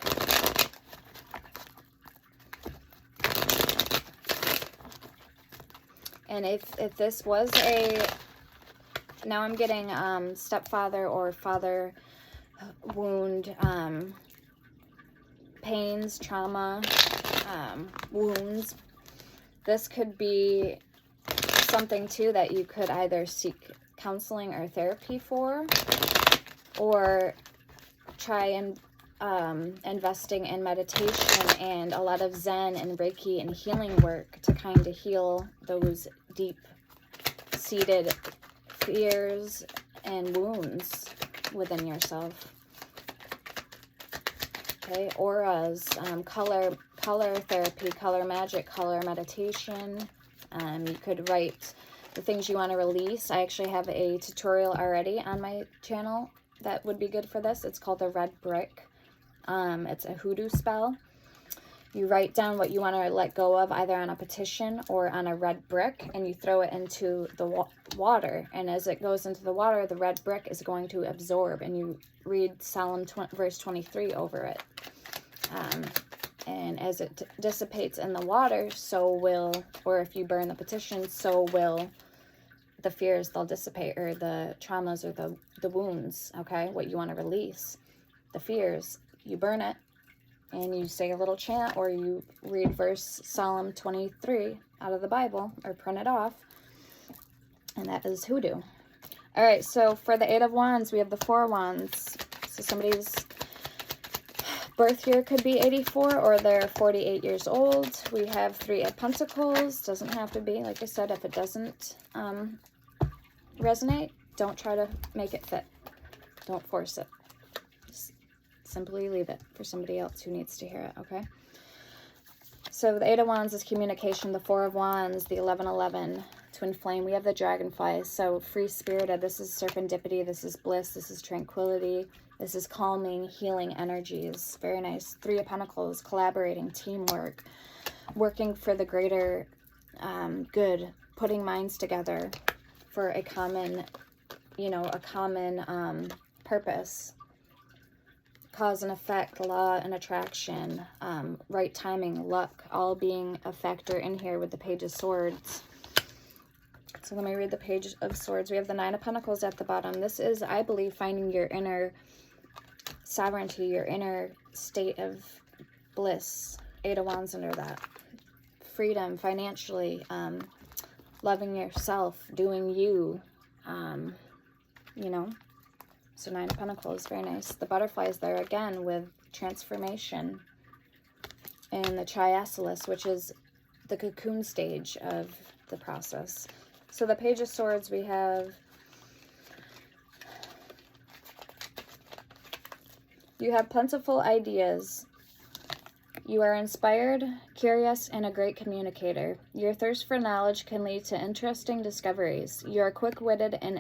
Speaker 1: And if this was a, now I'm getting stepfather or father wound, pains, trauma, wounds. This could be something too that you could either seek counseling or therapy for, or try and investing in meditation and a lot of Zen and Reiki and healing work to kind of heal those deep-seated fears and wounds. within yourself. Okay, auras, color therapy, color magic, color meditation. You could write the things you want to release. I actually have a tutorial already on my channel that would be good for this. It's called the Red Brick. It's a hoodoo spell. You write down what you want to let go of, either on a petition or on a red brick, and you throw it into the water. And as it goes into the water, the red brick is going to absorb, and you read Psalm verse 23 over it. And as it dissipates in the water, so will, or if you burn the petition, so will the fears, they'll dissipate, or the traumas, or the wounds, okay? What you want to release. The fears, you burn it, and you say a little chant, or you read verse Psalm 23 out of the Bible, or print it off, and that is hoodoo. All right, so for the Eight of Wands, we have the Four of Wands. So somebody's birth year could be 84, or they're 48 years old. We have Three of Pentacles. Doesn't have to be, like I said. If it doesn't resonate, don't try to make it fit. Don't force it. Simply leave it for somebody else who needs to hear it, okay? So the Eight of Wands is communication. The Four of Wands, the 1111, Twin Flame. We have the Dragonflies. So free-spirited. This is serendipity. This is bliss. This is tranquility. This is calming, healing energies. Very nice. Three of Pentacles, collaborating, teamwork, working for the greater good, putting minds together for a common, a common purpose. Cause and effect, law and attraction, right timing, luck, all being a factor in here with the Page of Swords. So let me read the Page of Swords. We have the Nine of Pentacles at the bottom. This is, I believe, finding your inner sovereignty, your inner state of bliss. Eight of Wands under that. Freedom, financially, loving yourself, doing you, So Nine of Pentacles, very nice. The butterfly is there again with transformation. And the Triacelis, which is the cocoon stage of the process. So the Page of Swords, we have, you have plentiful ideas. You are inspired, curious, and a great communicator. Your thirst for knowledge can lead to interesting discoveries. You are quick-witted and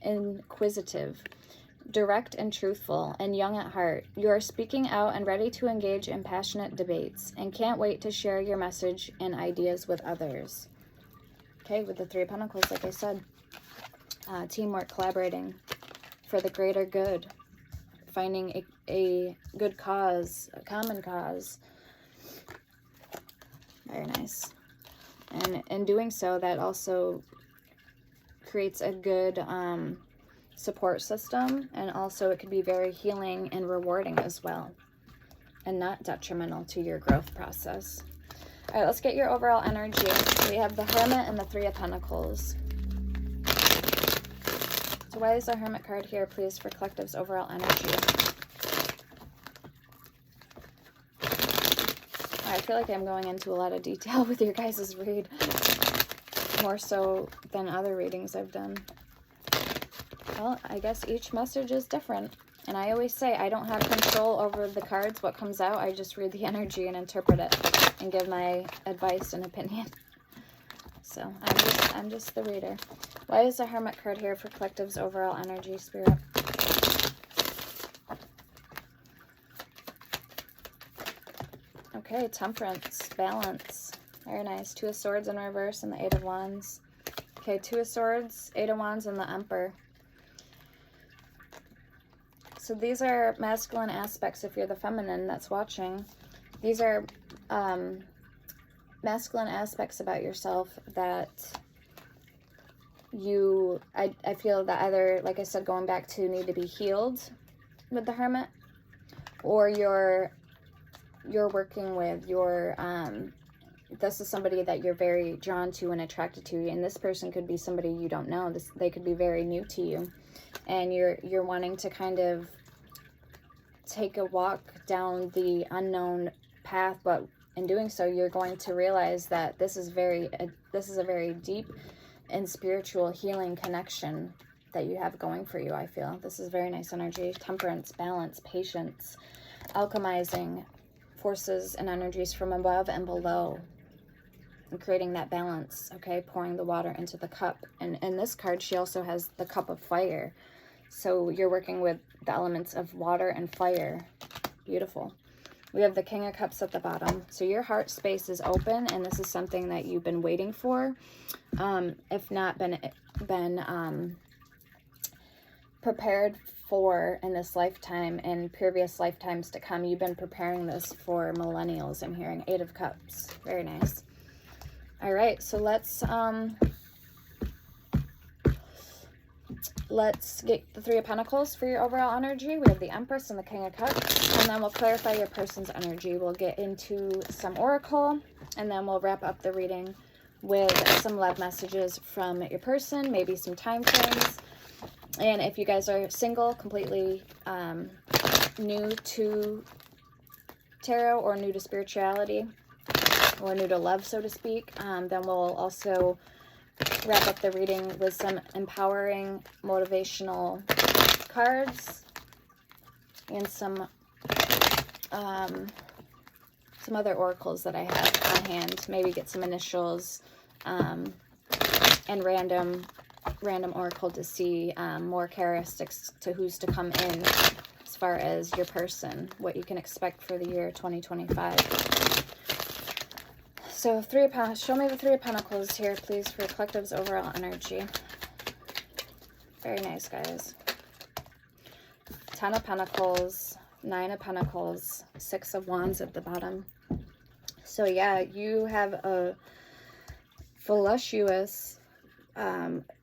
Speaker 1: inquisitive, direct and truthful, and young at heart. You are speaking out and ready to engage in passionate debates, and can't wait to share your message and ideas with others. Okay, with the Three of Pentacles, like I said, teamwork, collaborating for the greater good, finding a good cause, a common cause. Very nice. And in doing so, that also creates a good support system, and also it could be very healing and rewarding as well, and not detrimental to your growth process. All right, let's get your overall energy. We have the Hermit and the Three of Pentacles. So why is the Hermit card here, please, for collective's overall energy? I feel like I'm going into a lot of detail with your guys' read, more so than other readings I've done. Well, I guess each message is different. And I always say I don't have control over the cards, what comes out. I just read the energy and interpret it and give my advice and opinion. So I'm just the reader. Why is the Hermit card here for collective's overall energy, Spirit? Okay, Temperance, balance. Very nice. Two of Swords in reverse and the Eight of Wands. Okay, Two of Swords, Eight of Wands, and the Emperor. So these are masculine aspects. If you're the feminine that's watching, these are masculine aspects about yourself that I feel that either, like I said, going back to need to be healed with the Hermit, or you're working with this is somebody that you're very drawn to and attracted to, and this person could be somebody you don't know. They could be very new to you, and you're wanting to kind of take a walk down the unknown path, but in doing so, you're going to realize that this is a very deep and spiritual healing connection that you have going for you, I feel. This is very nice energy. Temperance, balance, patience, alchemizing forces and energies from above and below, and creating that balance, okay? Pouring the water into the cup. And in this card, she also has the cup of fire. So you're working with the elements of water and fire. Beautiful. We have the King of Cups at the bottom. So your heart space is open, and this is something that you've been waiting for. If not been prepared for in this lifetime and previous lifetimes to come. You've been preparing this for millennials, I'm hearing. 8 of Cups. Very nice. All right, so let's get the 3 of Pentacles for your overall energy. We have the Empress and the King of Cups, and then we'll clarify your person's energy. We'll get into some oracle, and then we'll wrap up the reading with some love messages from your person, maybe some time frames. And if you guys are single, completely new to tarot or new to spirituality or new to love, so to speak, then we'll also wrap up the reading with some empowering, motivational cards and some other oracles that I have on hand. Maybe get some initials and random oracle to see more characteristics to who's to come in as far as your person, what you can expect for the year 2025. So 3 of Pentacles, show me the 3 of Pentacles here, please, for collective's overall energy. Very nice, guys. 10 of Pentacles, 9 of Pentacles, 6 of Wands at the bottom. So yeah, you have a voluptuous, amped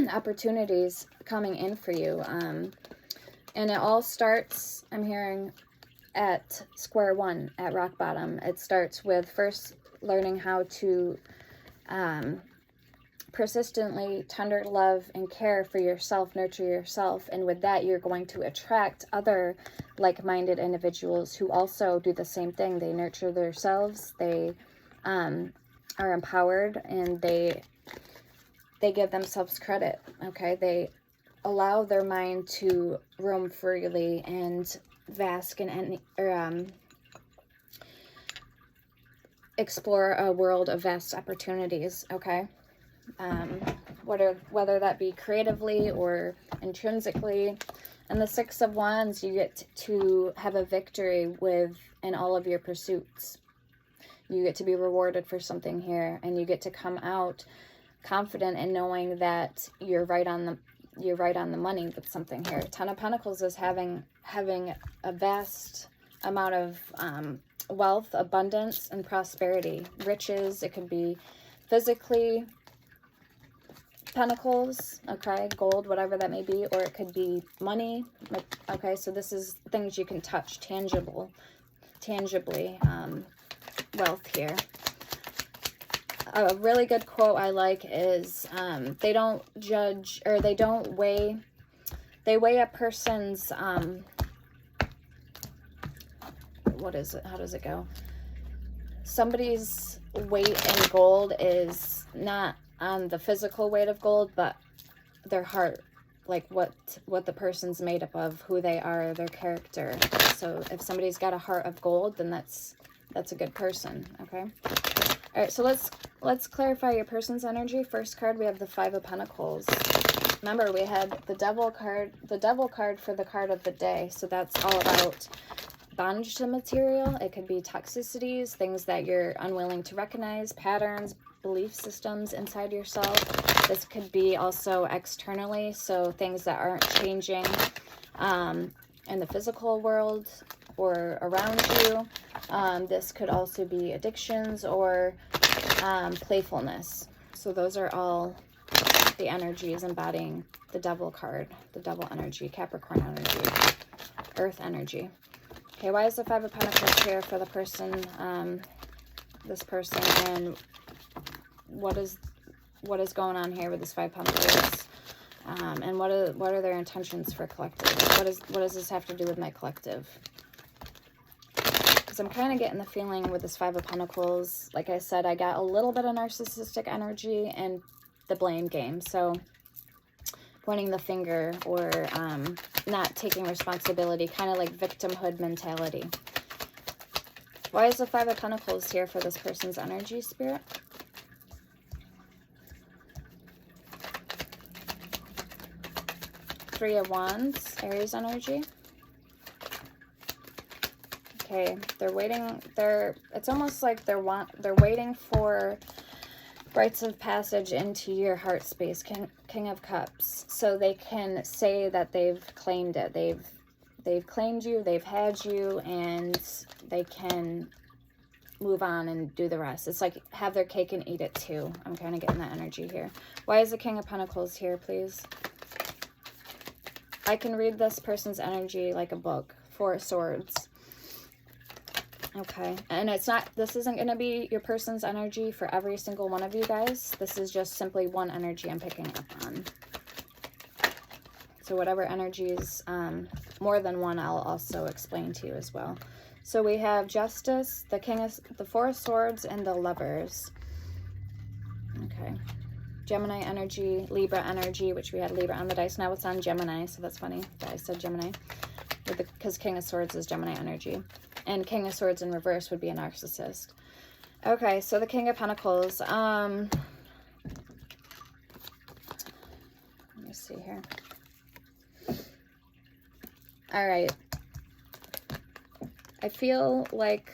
Speaker 1: opportunities coming in for you. And it all starts, I'm hearing, at square one, at rock bottom. It starts with first learning how to persistently tender love and care for yourself, nurture yourself. And with that, you're going to attract other like-minded individuals who also do the same thing. They nurture themselves, they are empowered, and they give themselves credit, okay? They allow their mind to roam freely and bask in any, explore a world of vast opportunities, okay? Whether that be creatively or intrinsically. And the 6 of Wands, you get to have a victory in all of your pursuits. You get to be rewarded for something here, and you get to come out confident in knowing that you're right on the money with something here. 10 of Pentacles is having a vast amount of wealth, abundance, and prosperity, riches. It could be physically pentacles, okay, gold, whatever that may be, or it could be money, okay? So this is things you can touch, tangibly wealth here. A really good quote I like is, they don't judge, or they don't weigh, they weigh a person's, what is it? How does it go? Somebody's weight in gold is not on the physical weight of gold, but their heart, like what the person's made up of, who they are, their character. So if somebody's got a heart of gold, then that's a good person, okay? All right, so let's clarify your person's energy. First card, we have the 5 of Pentacles. Remember, we had the Devil card for the card of the day. So that's all about bondage to material. It could be toxicities, things that you're unwilling to recognize, patterns, belief systems inside yourself. This could be also externally, so things that aren't changing in the physical world or around you. This could also be addictions or playfulness. So those are all the energies embodying the Devil card, the Devil energy, Capricorn energy, Earth energy. Okay, why is the 5 of Pentacles here for the person, this person, and what is going on here with this 5 Pentacles, and what are their intentions for collective? What does this have to do with my collective? because I'm kind of getting the feeling with this Five of Pentacles, like I said, I got a little bit of narcissistic energy and the blame game. So pointing the finger or not taking responsibility, kind of like victimhood mentality. Why is the Five of Pentacles here for this person's energy, Spirit? Three of Wands, Aries energy. Okay, they're waiting, it's almost like they're waiting for rites of passage into your heart space, King of Cups, so they can say that they've claimed it. They've claimed you, they've had you, and they can move on and do the rest. It's like have their cake and eat it too. I'm kind of getting that energy here. Why is the King of Pentacles here, please? I can read this person's energy like a book. Four of Swords. Okay, and it's not, this isn't going to be your person's energy for every single one of you guys. This is just simply one energy I'm picking up on. So whatever energies, more than one, I'll also explain to you as well. So we have Justice, the Four of Swords, and the Lovers. Okay. Gemini energy, Libra energy, which we had Libra on the dice. Now it's on Gemini, so that's funny that I said Gemini. Because King of Swords is Gemini energy. And King of Swords in reverse would be a narcissist. Okay, so the King of Pentacles. Let me see here. All right. I feel like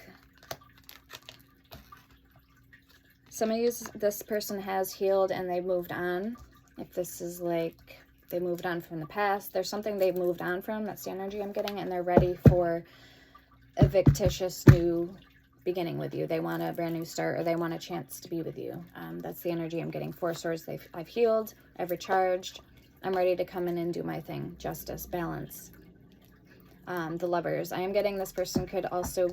Speaker 1: some of you, this person has healed and they've moved on. If this is like they moved on from the past, there's something they've moved on from. That's the energy I'm getting. And they're ready for a fictitious new beginning with you. They want a brand new start, or they want a chance to be with you. That's the energy I'm getting. Four Swords, I've healed, I've recharged, I'm ready to come in and do my thing. Justice, balance. The Lovers, I am getting this person could also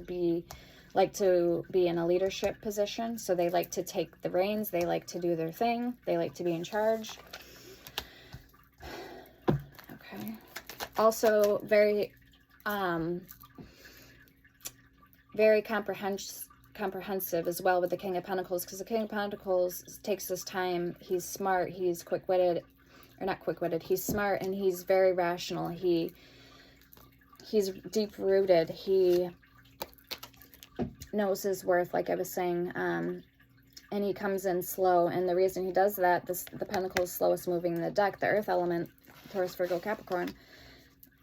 Speaker 1: like to be in a leadership position, so they like to take the reins, they like to do their thing, they like to be in charge. Okay. Also very comprehensive as well with the King of Pentacles, because the King of Pentacles takes his time. He's smart, he's quick-witted, or not quick-witted, he's smart, and he's very rational. He's deep-rooted. He knows his worth, like I was saying, and he comes in slow. And the reason he does that, the Pentacle is slowest moving in the deck, the Earth element, Taurus, Virgo, Capricorn,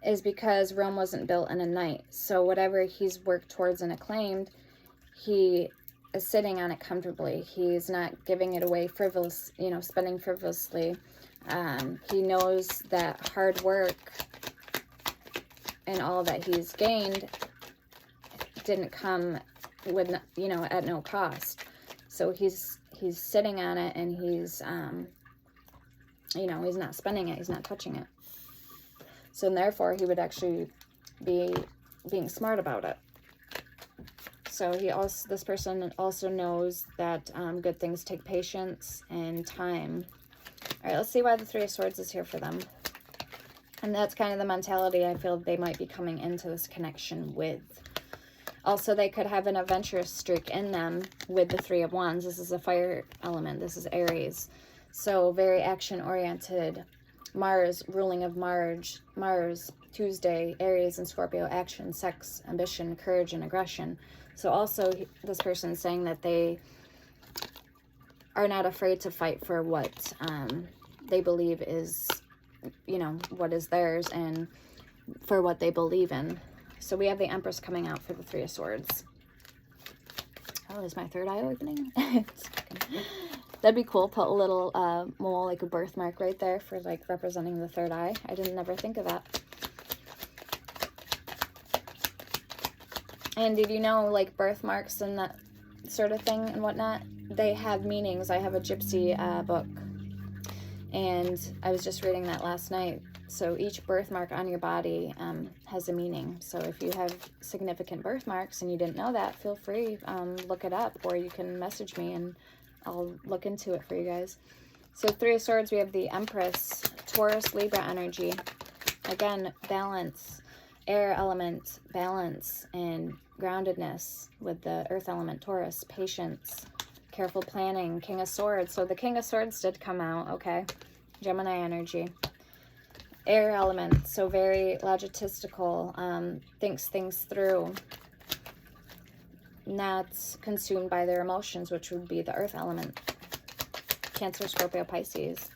Speaker 1: is because Rome wasn't built in a night. So whatever he's worked towards and acclaimed, he is sitting on it comfortably. He's not giving it away frivolous, spending frivolously. He knows that hard work and all that he's gained didn't come with, at no cost. So he's sitting on it, and he's, he's not spending it. He's not touching it. So therefore, he would actually be being smart about it. So this person also knows that good things take patience and time. All right, let's see why the Three of Swords is here for them. And that's kind of the mentality I feel they might be coming into this connection with. Also, they could have an adventurous streak in them with the Three of Wands. This is a fire element. This is Aries. So very action-oriented. Mars, ruling of Mars, Tuesday, Aries and Scorpio, action, sex, ambition, courage, and aggression. So also this person's saying that they are not afraid to fight for what they believe is, what is theirs, and for what they believe in. So we have the Empress coming out for the Three of Swords. Oh, is my third eye opening? That'd be cool. Put a little mole, like a birthmark right there for like representing the third eye. I didn't ever think of that. And did you know, like, birthmarks and that sort of thing and whatnot, they have meanings. I have a gypsy book, and I was just reading that last night. So each birthmark on your body has a meaning. So if you have significant birthmarks and you didn't know that, feel free, look it up, or you can message me and I'll look into it for you guys. So Three of Swords, we have the Empress, Taurus, Libra energy. Again, balance, air element, balance, and, groundedness with the earth element, Taurus, patience, careful planning, King of Swords. So the King of Swords did come out, okay? Gemini energy. Air element, so very logistical, thinks things through, not consumed by their emotions, which would be the earth element. Cancer, Scorpio, Pisces.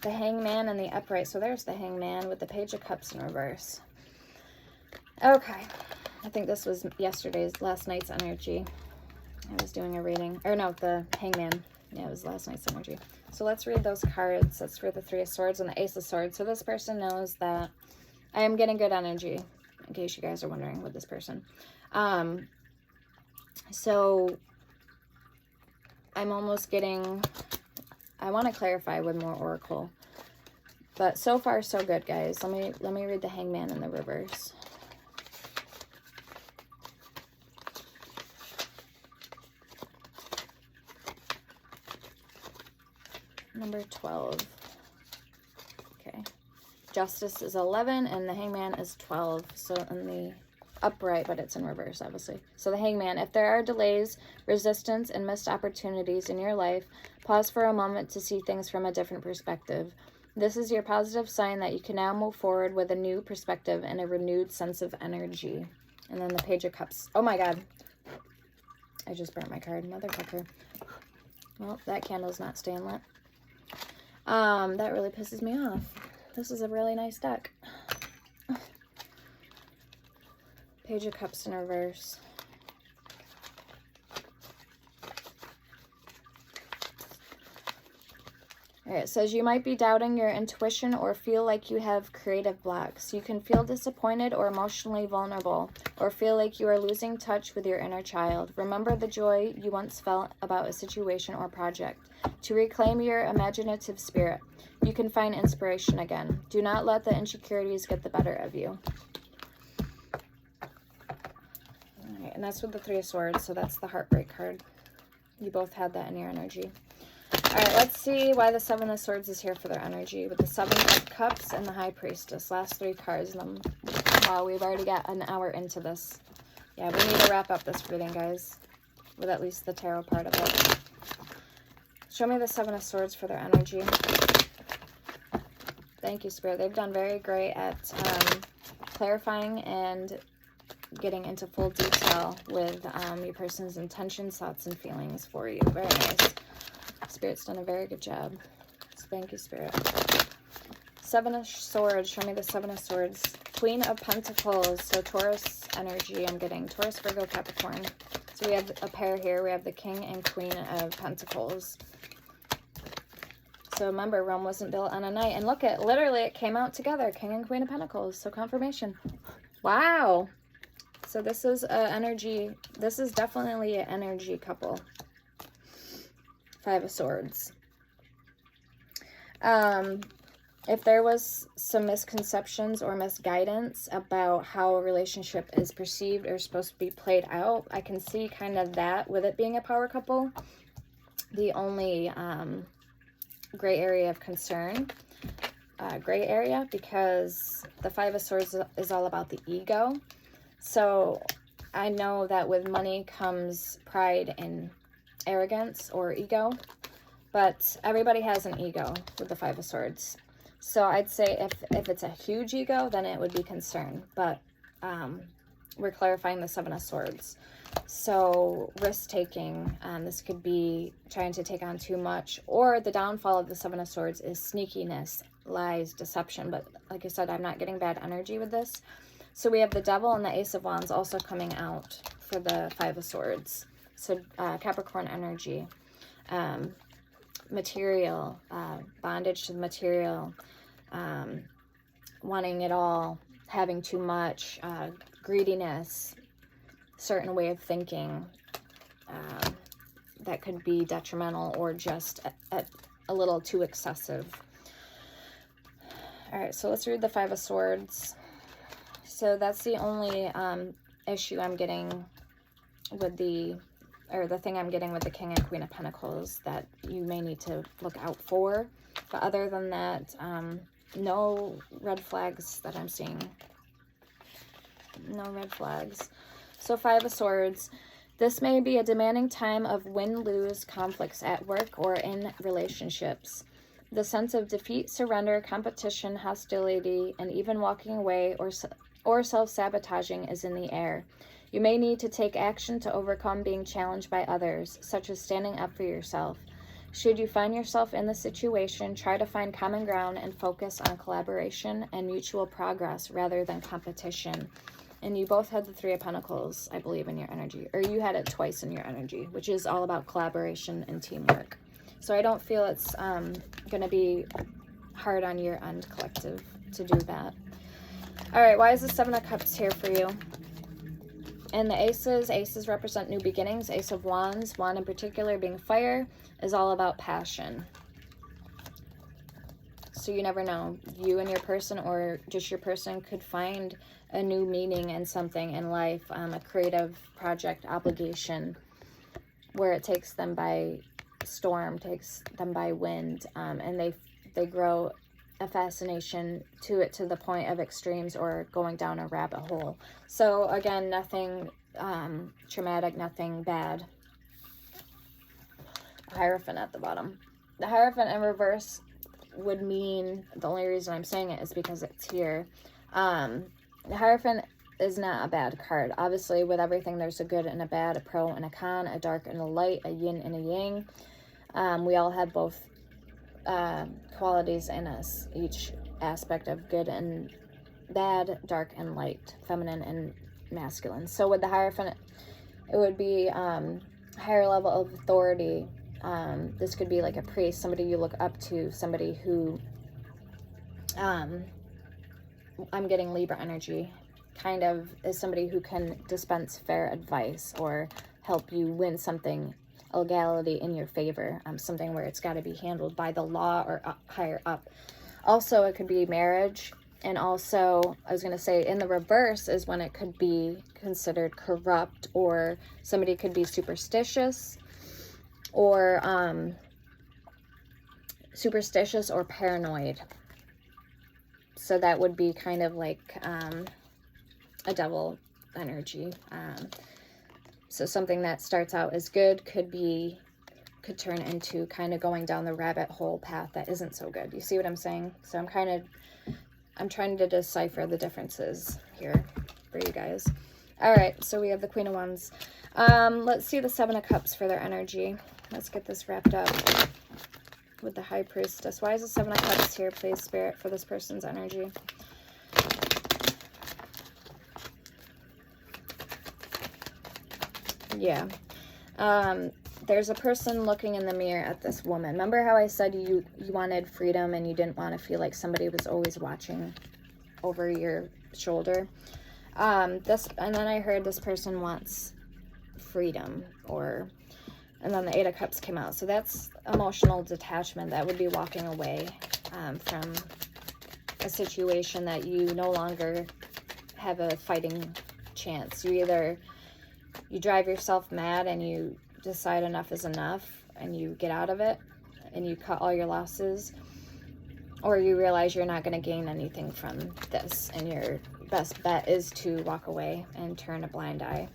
Speaker 1: The Hangman and the Upright. So there's the Hangman with the Page of Cups in reverse. Okay. I think this was last night's energy. I was doing a reading. Or no, the Hangman. Yeah, it was last night's energy. So let's read those cards. That's for the Three of Swords and the Ace of Swords. So this person knows that I am getting good energy, in case you guys are wondering with this person. So I'm almost getting, I want to clarify with more oracle. But so far so good, guys. Let me read the Hangman in the reverse. Number 12. Okay. Justice is 11 and the Hangman is 12. So in the upright, but it's in reverse, obviously. So the Hangman, if there are delays, resistance, and missed opportunities in your life, pause for a moment to see things from a different perspective. This is your positive sign that you can now move forward with a new perspective and a renewed sense of energy. And then the Page of Cups. Oh my God. I just burnt my card. Motherfucker. Well, that candle's not staying lit. That really pisses me off. This is a really nice deck. Page of Cups in reverse. Alright, it says you might be doubting your intuition or feel like you have creative blocks. You can feel disappointed or emotionally vulnerable, or feel like you are losing touch with your inner child. Remember the joy you once felt about a situation or project. To reclaim your imaginative spirit, you can find inspiration again. Do not let the insecurities get the better of you. Alright, and that's with the Three of Swords, so that's the Heartbreak card. You both had that in your energy. Alright, let's see why the Seven of Swords is here for their energy. With the Seven of Cups and the High Priestess. Last three cards. Wow, we've already got an hour into this. Yeah, we need to wrap up this reading, guys. With at least the tarot part of it. Show me the Seven of Swords for their energy. Thank you, Spirit. They've done very great at clarifying and getting into full detail with your person's intentions, thoughts, and feelings for you. Very nice. Spirit's done a very good job. So thank you, Spirit. Seven of Swords. Show me the Seven of Swords. Queen of Pentacles. So Taurus energy I'm getting. Taurus, Virgo, Capricorn. So we have a pair here. We have the King and Queen of Pentacles. So remember, Rome wasn't built on a night. And look at, literally it came out together. King and Queen of Pentacles. So confirmation. Wow. So this is an energy. This is definitely an energy couple. Five of Swords. If there was some misconceptions or misguidance about how a relationship is perceived or supposed to be played out, I can see kind of that with it being a power couple. The only gray area of concern, gray area, because the Five of Swords is all about the ego. So I know that with money comes pride and arrogance or ego, but everybody has an ego with the Five of Swords. So I'd say if it's a huge ego, then it would be concern, but we're clarifying the Seven of Swords. So risk-taking, this could be trying to take on too much, or the downfall of the Seven of Swords is sneakiness, lies, deception. But like I said, I'm not getting bad energy with this. So we have the Devil and the Ace of Wands also coming out for the Five of Swords. So Capricorn energy, material, bondage to the material, wanting it all, having too much, greediness, certain way of thinking that could be detrimental or just a little too excessive. All right, so let's read the Five of Swords. So that's the only issue I'm getting with the thing I'm getting with the King and Queen of Pentacles that you may need to look out for. But other than that, no red flags that I'm seeing. No red flags. So 5 of Swords. This may be a demanding time of win-lose conflicts at work or in relationships. The sense of defeat, surrender, competition, hostility, and even walking away or self-sabotaging is in the air. You may need to take action to overcome being challenged by others, such as standing up for yourself. Should you find yourself in the situation, try to find common ground and focus on collaboration and mutual progress rather than competition. And you both had the 3 of Pentacles, I believe, in your energy. Or you had it twice in your energy, which is all about collaboration and teamwork. So I don't feel it's going to be hard on your end, collective, to do that. All right, why is the 7 of Cups here for you? And the aces represent new beginnings. Ace of Wands, wand in particular being fire, is all about passion. So you never know. You and your person, or just your person, could find a new meaning in something in life, a creative project, obligation, where it takes them by storm, takes them by wind, and they grow a fascination to it to the point of extremes or going down a rabbit hole. So again, nothing traumatic, nothing bad. Hierophant at the bottom. The Hierophant in reverse would mean, the only reason I'm saying it is because it's here. The Hierophant is not a bad card. Obviously, with everything, there's a good and a bad, a pro and a con, a dark and a light, a yin and a yang. We all have both qualities in us, each aspect of good and bad, dark and light, feminine and masculine. So with the Hierophant, it would be higher level of authority. This could be like a priest, somebody you look up to, somebody who, I'm getting Libra energy, kind of is somebody who can dispense fair advice or help you win something, a legality in your favor, something where it's got to be handled by the law or higher up. Also, it could be marriage. And also, I was going to say, in the reverse is when it could be considered corrupt, or somebody could be superstitious, or paranoid. So that would be kind of like a devil energy. So something that starts out as good could turn into kind of going down the rabbit hole path that isn't so good. You see what I'm saying? So I'm trying to decipher the differences here for you guys. All right, so we have the Queen of Wands. Let's see the 7 of Cups for their energy. Let's get this wrapped up with the High Priestess. Why is the 7 of Cups here, please, Spirit, for this person's energy? Yeah. There's a person looking in the mirror at this woman. Remember how I said you wanted freedom and you didn't want to feel like somebody was always watching over your shoulder? And then I heard this person wants freedom, and then the 8 of Cups came out. So that's emotional detachment. That would be walking away from a situation that you no longer have a fighting chance. You drive yourself mad and you decide enough is enough and you get out of it and you cut all your losses, or you realize you're not going to gain anything from this and your best bet is to walk away and turn a blind eye.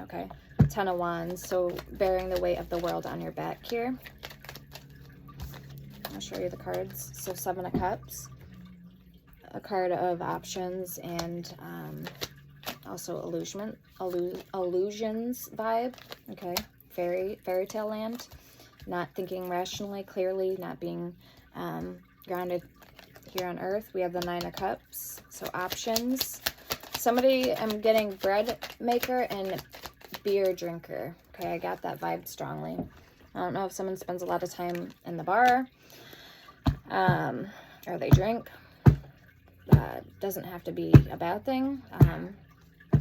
Speaker 1: Okay, 10 of Wands, so bearing the weight of the world on your back here. I'll show you the cards. So 7 of Cups, a card of options and also illusions vibe. Okay, fairy tale land, not thinking rationally, clearly, not being grounded here on earth. We have the 9 of Cups, so options. Somebody, I'm getting bread maker and beer drinker. Okay, I got that vibe strongly. I don't know if someone spends a lot of time in the bar or they drink. Doesn't have to be a bad thing. I'm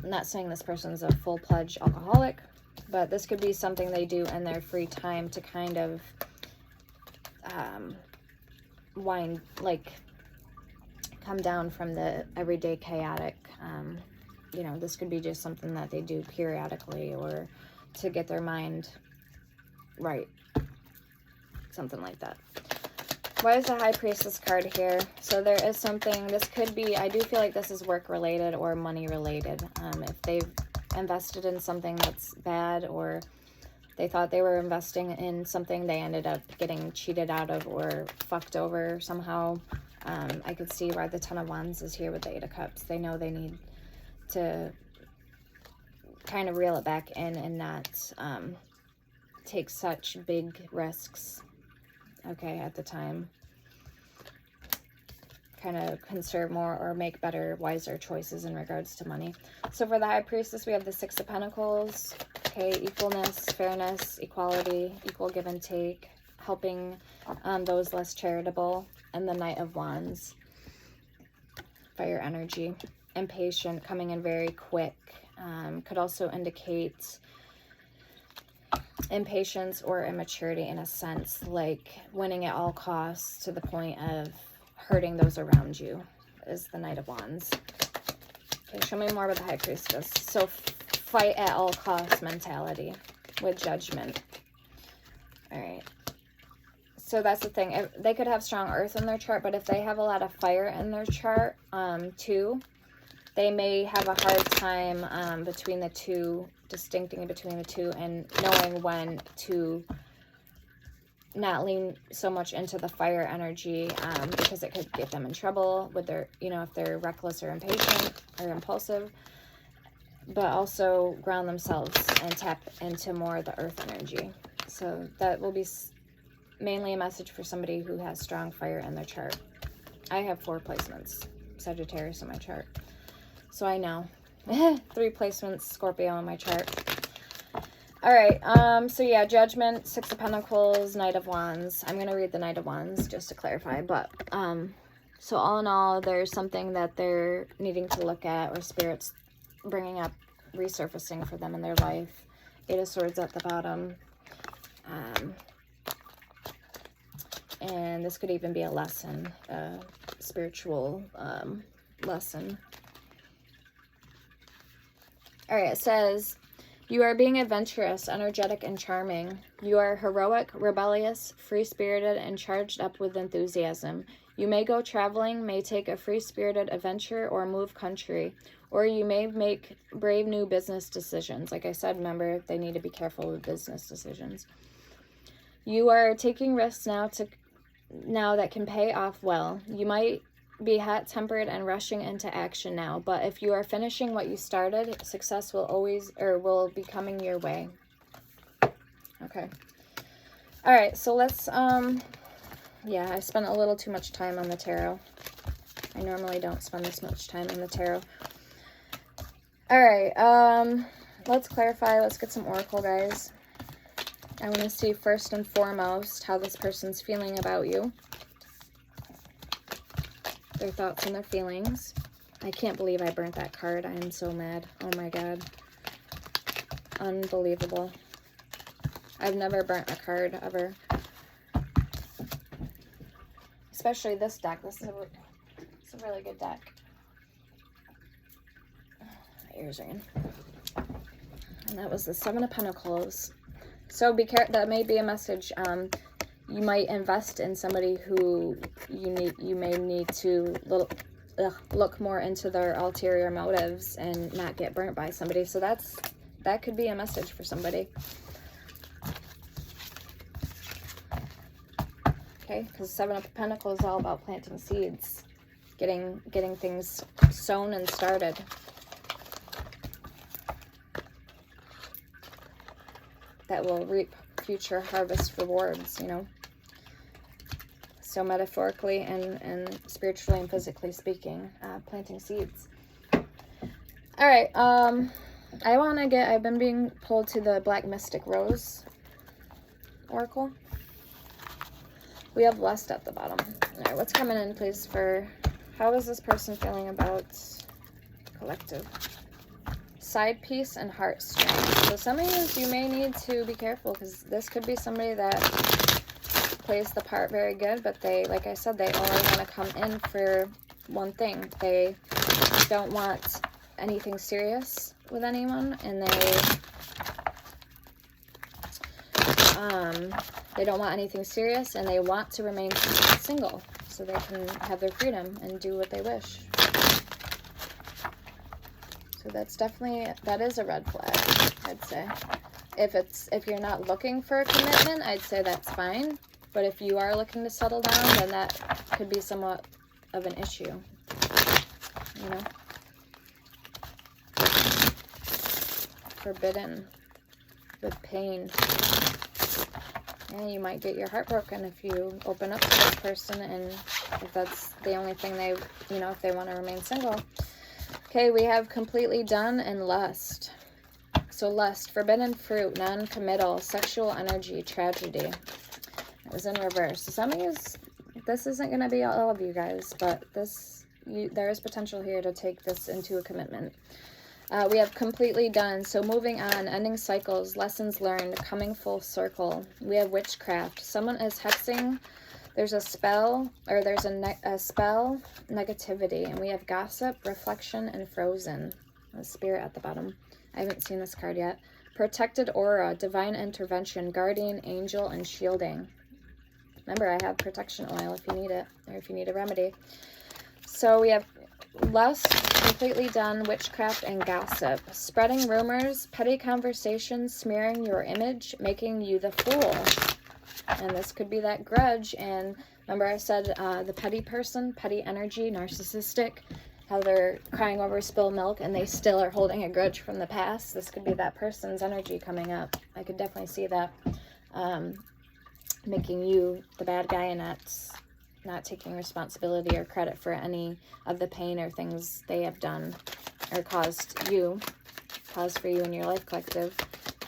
Speaker 1: not saying this person's a full-fledged alcoholic, but this could be something they do in their free time to kind of come down from the everyday chaotic. You know, this could be just something that they do periodically or to get their mind right. Something like that. Why is the High Priestess card here? So there is something, this could be, I do feel like this is work related or money related. If they've invested in something that's bad, or they thought they were investing in something they ended up getting cheated out of or fucked over somehow. I could see why the Ten of Wands is here with the Eight of Cups. They know they need to kind of reel it back in and not take such big risks, okay, at the time. Kind of conserve more or make better, wiser choices in regards to money. So for the High Priestess, we have the Six of Pentacles, okay, equalness, fairness, equality, equal give and take, helping those less charitable, and the Knight of Wands, fire energy, impatient, coming in very quick. Could also indicate impatience or immaturity in a sense, like winning at all costs to the point of hurting those around you, is the Knight of Wands. Okay, show me more about the High Priestess. So fight at all costs mentality with judgment. All right. So that's the thing. They could have strong earth in their chart, but if they have a lot of fire in their chart too, they may have a hard time between the two, distincting between the two, and knowing when to not lean so much into the fire energy, because it could get them in trouble with their, you know, if they're reckless or impatient or impulsive, but also ground themselves and tap into more of the earth energy. So that will be mainly a message for somebody who has strong fire in their chart. I have 4 placements, Sagittarius in my chart. So I know. 3 placements, Scorpio in my chart. All right, so yeah, Judgment, Six of Pentacles, Knight of Wands. I'm going to read the Knight of Wands just to clarify. But, so all in all, there's something that they're needing to look at, or Spirit's bringing up, resurfacing for them in their life. Eight of Swords at the bottom. And this could even be a lesson, a spiritual lesson. All right, it says, you are being adventurous, energetic, and charming. You are heroic, rebellious, free-spirited, and charged up with enthusiasm. You may go traveling, may take a free-spirited adventure, or move country. Or you may make brave new business decisions. Like I said, remember, they need to be careful with business decisions. You are taking risks now that can pay off well. You might be hot-tempered and rushing into action now, but if you are finishing what you started, success will be coming your way. Okay. All right, so let's yeah, I spent a little too much time on the tarot. I normally don't spend this much time on the tarot. All right, let's clarify. Let's get some oracle, guys. I want to see first and foremost how this person's feeling about you. Their thoughts and their feelings. I can't believe I burnt that card. I am so mad. Oh my god. Unbelievable. I've never burnt a card ever. Especially this deck. This is a really good deck. My ears ringing. And that was the Seven of Pentacles. So be careful. That may be a message. You might invest in somebody who you may need to look more into their ulterior motives and not get burnt by somebody. So that could be a message for somebody. Okay, because Seven of Pentacles is all about planting seeds, getting things sown and started. That will reap future harvest rewards, you know. So metaphorically and spiritually and physically speaking, planting seeds. All right, I've been being pulled to the Black Mystic Rose Oracle. We have Lust at the bottom. All right, what's coming in, please, for how is this person feeling about collective? Side piece and heartstrings. So some of you may need to be careful, because this could be somebody that plays the part very good, but they, like I said, they only want to come in for one thing. They don't want anything serious with anyone, and they They don't want anything serious, and they want to remain single so they can have their freedom and do what they wish. So that's definitely, that is a red flag, I'd say. If you're not looking for a commitment, I'd say that's fine. But if you are looking to settle down, then that could be somewhat of an issue, you know? Forbidden with pain. And you might get your heart broken if you open up to this person, and if that's the only thing they, you know, if they want to remain single. Okay, we have completely done and lust. So lust, forbidden fruit, non-committal, sexual energy, tragedy. It was in reverse. So some of you, this isn't going to be all of you guys, but there is potential here to take this into a commitment. We have completely done. So moving on, ending cycles, lessons learned, coming full circle. We have witchcraft. Someone is hexing. There's a spell, or there's a spell, negativity. And we have gossip, reflection, and frozen. The spirit at the bottom. I haven't seen this card yet. Protected aura, divine intervention, guardian angel, and shielding. Remember, I have protection oil if you need it, or if you need a remedy. So we have lust, completely done, witchcraft, and gossip. Spreading rumors, petty conversations, smearing your image, making you the fool. And this could be that grudge. And remember I said the petty person, petty energy, narcissistic, how they're crying over spilled milk and they still are holding a grudge from the past. This could be that person's energy coming up. I could definitely see that making you the bad guy and not taking responsibility or credit for any of the pain or things they have done or caused for you in your life collective.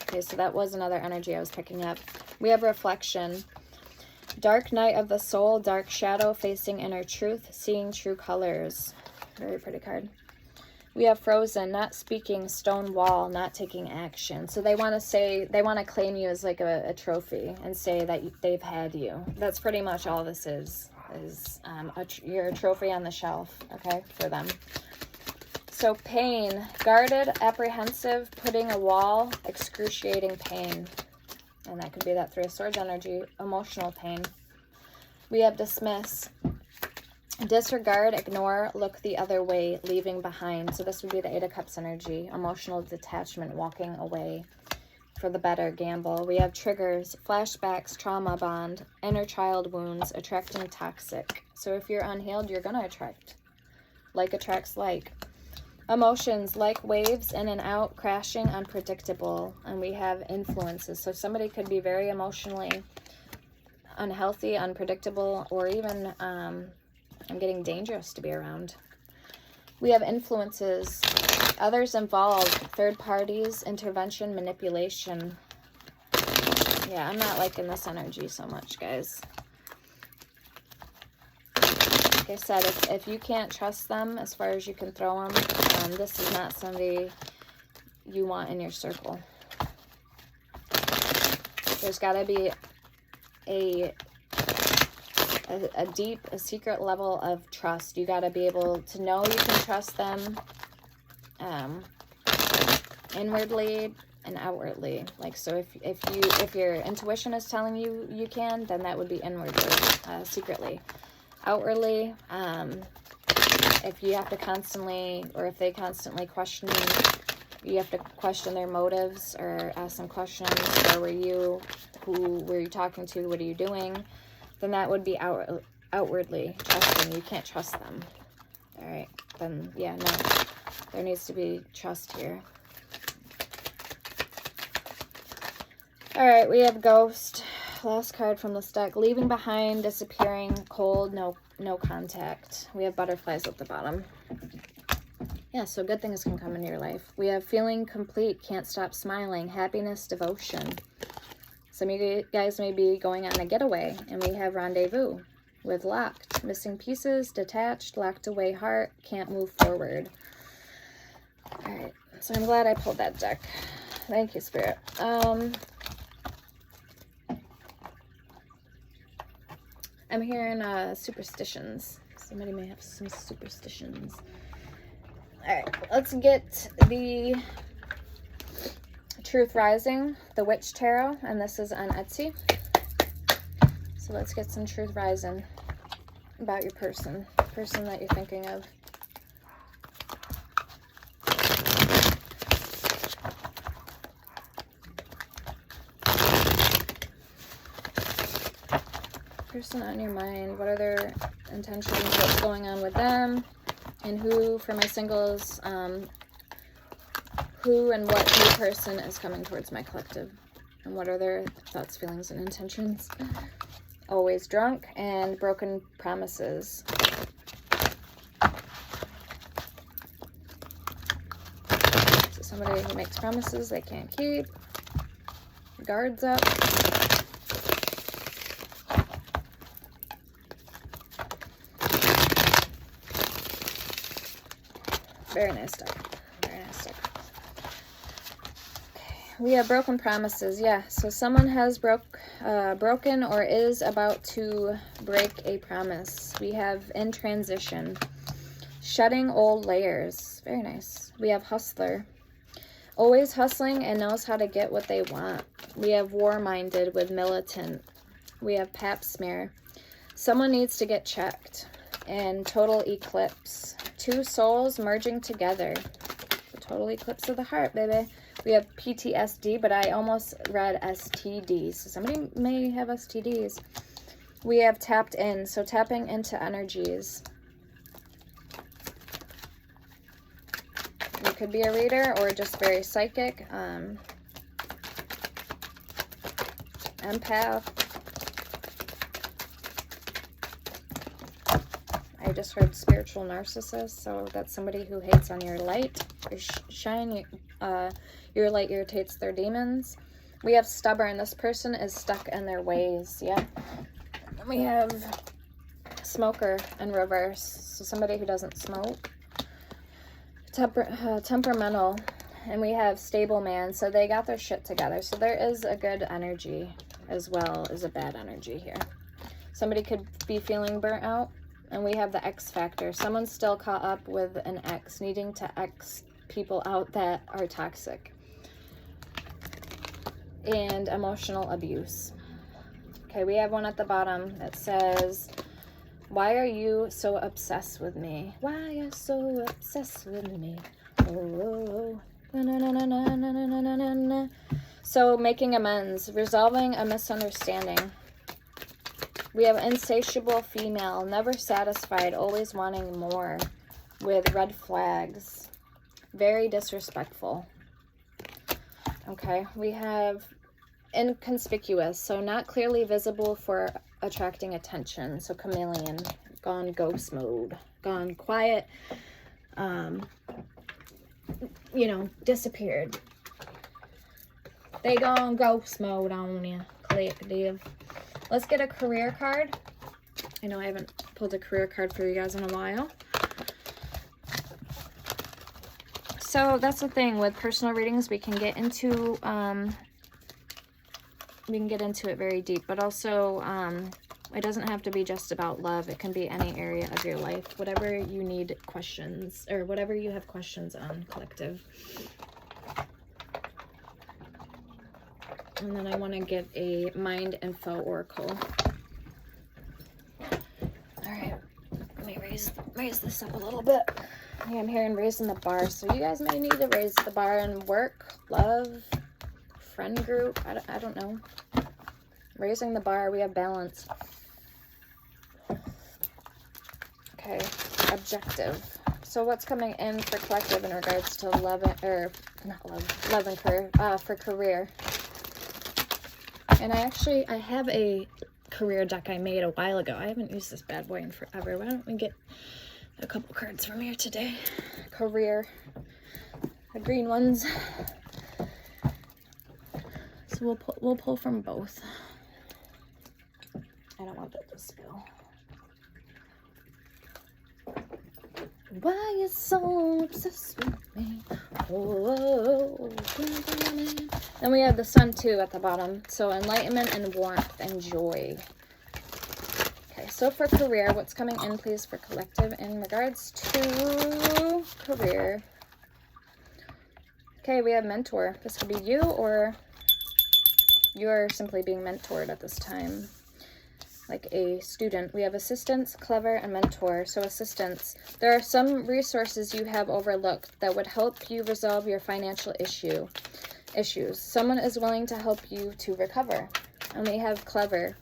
Speaker 1: Okay, so that was another energy I was picking up. We have reflection. Dark night of the soul, dark shadow, facing inner truth, seeing true colors. Very pretty card. We have frozen, not speaking, stone wall, not taking action. So they want to claim you as like a trophy and say that they've had you. That's pretty much all this is you're a trophy on the shelf, okay, for them. So pain, guarded, apprehensive, putting a wall, excruciating pain. And that could be that Three of Swords energy, emotional pain. We have dismiss. Disregard, ignore, look the other way, leaving behind. So this would be the Eight of Cups energy, emotional detachment, walking away for the better, gamble. We have triggers, flashbacks, trauma bond, inner child wounds, attracting toxic. So if you're unhealed, you're going to attract. Like attracts like. Emotions, like waves, in and out, crashing, unpredictable. And we have influences. So somebody could be very emotionally unhealthy, unpredictable, or even I'm getting dangerous to be around. We have influences, others involved, third parties, intervention, manipulation. Yeah, I'm not liking this energy so much, guys. Like I said, if you can't trust them as far as you can throw them, this is not somebody you want in your circle. There's got to be a deep, secret level of trust. You got to be able to know you can trust them inwardly and outwardly. Like, so if your intuition is telling you you can, then that would be inwardly, secretly. Outwardly, if you have to constantly, or if they constantly question you have to question their motives or ask them questions. Where were you? Who were you talking to? What are you doing? Then that would be outwardly trusting. You can't trust them. All right. Then, yeah, no. There needs to be trust here. All right. We have Ghost. Last card from this deck. Leaving behind, disappearing, cold, no contact. We have butterflies at the bottom. Yeah, so good things can come into your life. We have feeling complete, can't stop smiling, happiness, devotion. Some of you guys may be going on a getaway, and we have rendezvous with locked, missing pieces, detached, locked away heart, can't move forward. All right, so I'm glad I pulled that deck. Thank you, Spirit. I'm hearing superstitions. Somebody may have some superstitions. All right, let's get the Truth Rising, the Witch Tarot, and this is on Etsy. So let's get some truth rising about your person that you're thinking of. Person on your mind, what are their intentions, what's going on with them, and who, for my singles, who and what new person is coming towards my collective, and what are their thoughts, feelings, and intentions. Always drunk, and broken promises. So somebody who makes promises they can't keep. Guards up. Very nice deck. Very nice deck. Okay, we have broken promises. Yeah, so someone has broken or is about to break a promise. We have in transition. Shutting old layers. Very nice. We have hustler. Always hustling and knows how to get what they want. We have war-minded with militant. We have pap smear. Someone needs to get checked. And total eclipse. Two souls merging together. The total eclipse of the heart, baby. We have PTSD, but I almost read STDs. So somebody may have STDs. We have tapped in. So tapping into energies. You could be a reader or just very psychic. Empath. I just heard spiritual narcissist, so that's somebody who hates on your light, your shine, your light irritates their demons. We have stubborn. This person is stuck in their ways. Yeah. We have smoker in reverse, so somebody who doesn't smoke. Temperamental, and we have stable man, so they got their shit together. So there is a good energy as well as a bad energy here. Somebody could be feeling burnt out. And we have the X factor. Someone's still caught up with an ex, needing to X people out that are toxic. And emotional abuse. Okay, we have one at the bottom that says, why are you so obsessed with me? Why are you so obsessed with me? Oh, na, na, na, na, na, na, na, na, na. So making amends, resolving a misunderstanding. We have insatiable female, never satisfied, always wanting more, with red flags. Very disrespectful. Okay, we have inconspicuous, so not clearly visible for attracting attention. So chameleon, gone ghost mode, gone quiet, you know, disappeared. They gone ghost mode on you. Collective. Let's get a career card. I know I haven't pulled a career card for you guys in a while. So that's the thing with personal readings. We can get into it very deep, but also it doesn't have to be just about love. It can be any area of your life, whatever you need questions, or whatever you have questions on, collective. And then I want to get a Mind Info Oracle. Alright, let me raise this up a little bit. Yeah, I'm hearing raising the bar, so you guys may need to raise the bar in work, love, friend group, I don't know. Raising the bar, we have balance. Okay, objective. So what's coming in for collective in regards to love, or not love and career, for career? And I have a career deck I made a while ago. I haven't used this bad boy in forever. Why don't we get a couple cards from here today? Career. The green ones. So we'll pull from both. I don't want that to spill. Why are you so obsessed with me? Oh, then we have the sun too at the bottom. So enlightenment and warmth and joy. Okay, so for career, what's coming in, please, for collective in regards to career? Okay, we have mentor. This could be you, or you're simply being mentored at this time. like a student. We have assistance, clever, and mentor. So assistance, there are some resources you have overlooked that would help you resolve your financial issues. Someone is willing to help you to recover. And we have clever.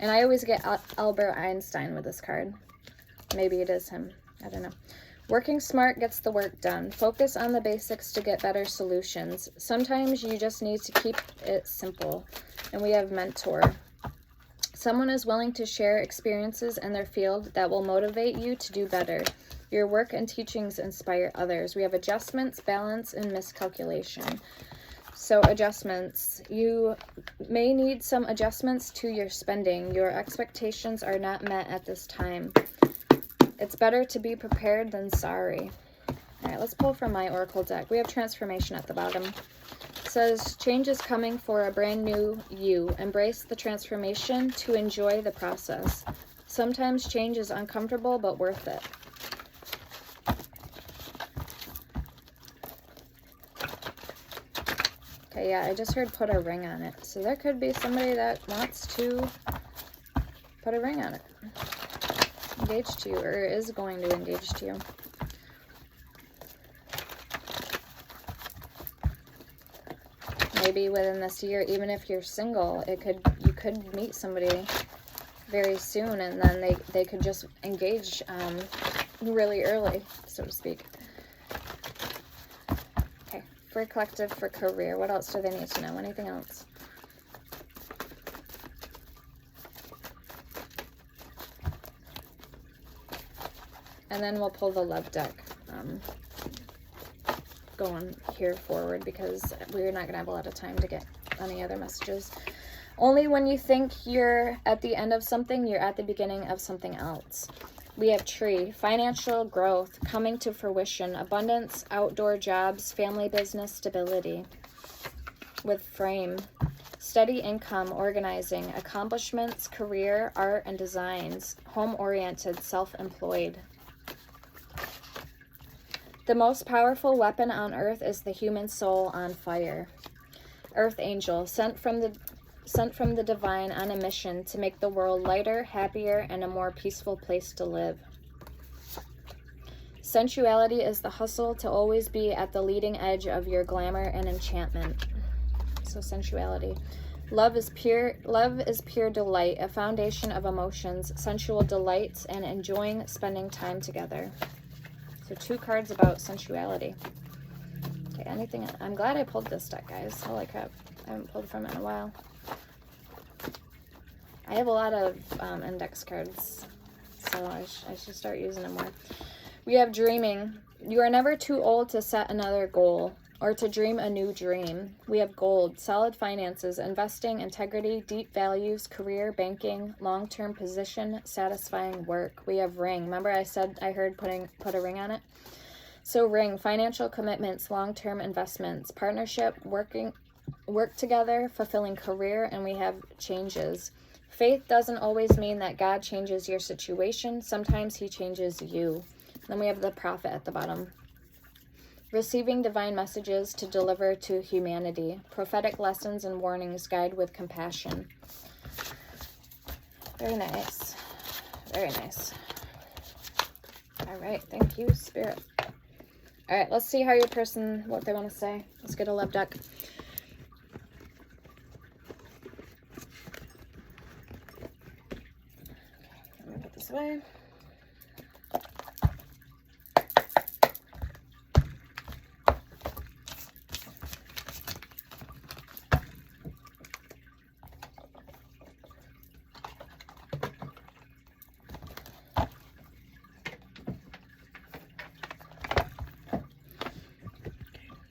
Speaker 1: And I always get Albert Einstein with this card. Maybe it is him. I don't know. Working smart gets the work done. Focus on the basics to get better solutions. Sometimes you just need to keep it simple. And we have mentor. Someone is willing to share experiences in their field that will motivate you to do better. Your work and teachings inspire others. We have adjustments, balance, and miscalculation. So adjustments. You may need some adjustments to your spending. Your expectations are not met at this time. It's better to be prepared than sorry. All right, let's pull from my Oracle deck. We have transformation at the bottom. It says, change is coming for a brand new you. Embrace the transformation to enjoy the process. Sometimes change is uncomfortable, but worth it. Okay, yeah, I just heard put a ring on it. So there could be somebody that wants to put a ring on it. Engage to you, or is going to engage to you. Maybe within this year, even if you're single, you could meet somebody very soon, and then they could just engage really early, so to speak. Okay, for collective, for career, what else do they need to know? Anything else? And then we'll pull the love deck going here forward, because we're not going to have a lot of time to get any other messages. Only when you think you're at the end of something, you're at the beginning of something else. We have tree, financial growth, coming to fruition, abundance, outdoor jobs, family business, stability. With frame, steady income, organizing, accomplishments, career, art, and designs, home-oriented, self-employed. The most powerful weapon on earth is the human soul on fire. Earth angel, sent from the divine on a mission to make the world lighter, happier, and a more peaceful place to live. Sensuality is the hustle to always be at the leading edge of your glamour and enchantment. So sensuality. Love is pure delight, a foundation of emotions, sensual delights, and enjoying spending time together. So 2 cards about sensuality. Okay, anything? I'm glad I pulled this deck, guys. Holy crap. I haven't pulled from it in a while. I have a lot of index cards, so I should start using them more. We have dreaming. You are never too old to set another goal or to dream a new dream. We have gold, solid finances, investing, integrity, deep values, career, banking, long-term position, satisfying work. We have ring. Remember I said I heard put a ring on it? So ring, financial commitments, long-term investments, partnership, work together, fulfilling career, and we have changes. Faith doesn't always mean that God changes your situation. Sometimes he changes you. Then we have the prophet at the bottom. Receiving divine messages to deliver to humanity. Prophetic lessons and warnings, guide with compassion. Very nice. Very nice. All right. Thank you, Spirit. All right. Let's see how your person, what they want to say. Let's get a love deck. Let me put this away.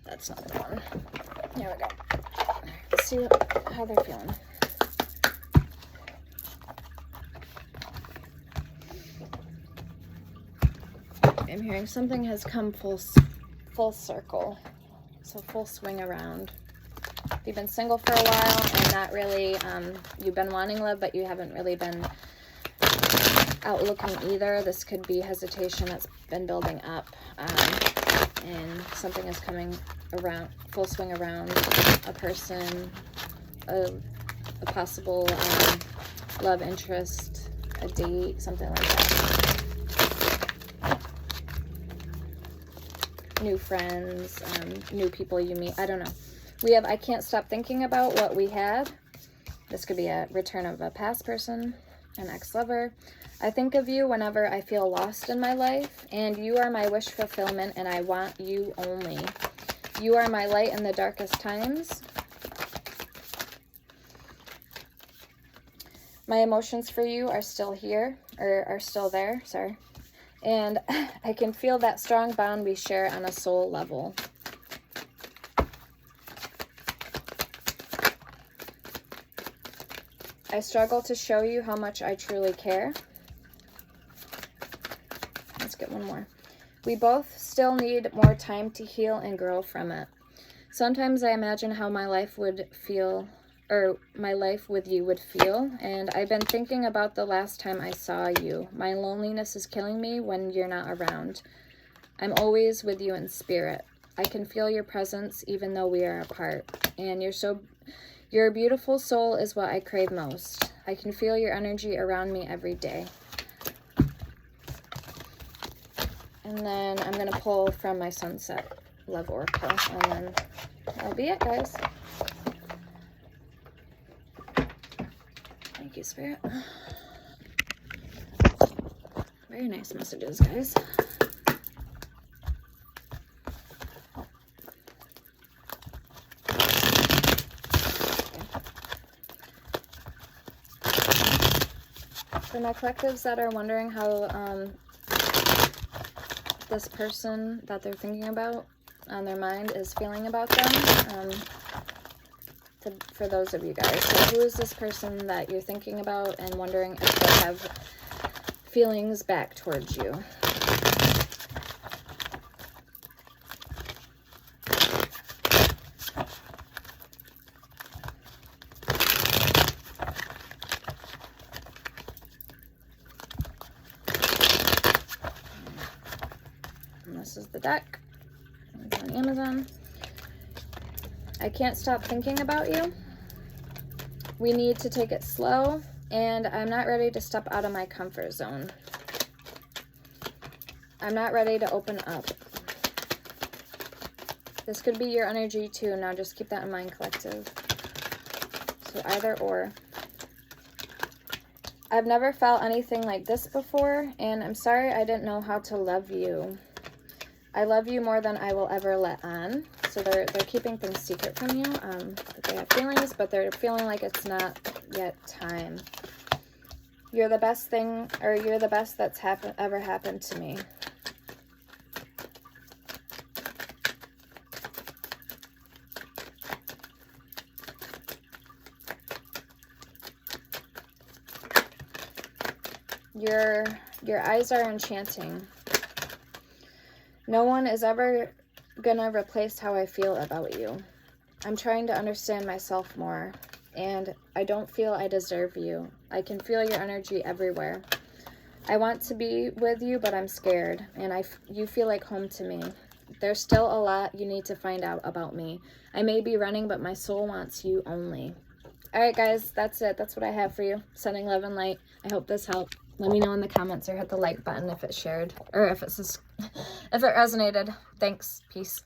Speaker 1: That's not the one. Here we go. Let's see how they're feeling. I'm hearing something has come full circle. So full swing around. If you've been single for a while and not really, you've been wanting love, but you haven't really been out looking either, this could be hesitation that's been building up. And something is coming around, full swing around, a person, a possible love interest, a date, something like that. New friends, new people you meet. I don't know. We have I can't stop thinking about what we had. This could be a return of a past person, an ex-lover. I think of you whenever I feel lost in my life, and you are my wish fulfillment, and I want you only. You are my light in the darkest times. My emotions for you are still here, or are still there, sorry. And I can feel that strong bond we share on a soul level. I struggle to show you how much I truly care. Let's get one more. We both still need more time to heal and grow from it. Sometimes I imagine how my life would feel, or my life with you would feel, and I've been thinking about the last time I saw you. My loneliness is killing me when you're not around. I'm always with you in spirit. I can feel your presence even though we are apart, and your beautiful soul is what I crave most. I can feel your energy around me every day. And then I'm going to pull from my Sunset Love Oracle, and then that'll be it, guys. Thank you, Spirit. Very nice messages, guys. For my collectives that are wondering how this person that they're thinking about on their mind is feeling about them, for those of you guys, so who is this person that you're thinking about and wondering if they have feelings back towards you? This is the deck. It's on Amazon. I can't stop thinking about you. We need to take it slow, and I'm not ready to step out of my comfort zone. I'm not ready to open up. This could be your energy too. Now just keep that in mind, collective. So either or. I've never felt anything like this before, and I'm sorry I didn't know how to love you. I love you more than I will ever let on. So they're keeping things secret from you. That they have feelings, but they're feeling like it's not yet time. You're the best thing, or you're the best that's ever happened to me. Your eyes are enchanting. No one is ever gonna replace how I feel about you. I'm trying to understand myself more, and I don't feel I deserve you. I can feel your energy everywhere. I want to be with you, but I'm scared, and you feel like home to me. There's still a lot you need to find out about me. I may be running, but my soul wants you only. All right, guys, that's it. That's what I have for you. Sending love and light. I hope this helped. Let me know in the comments or hit the like button if it shared, or if it resonated. Thanks. Peace.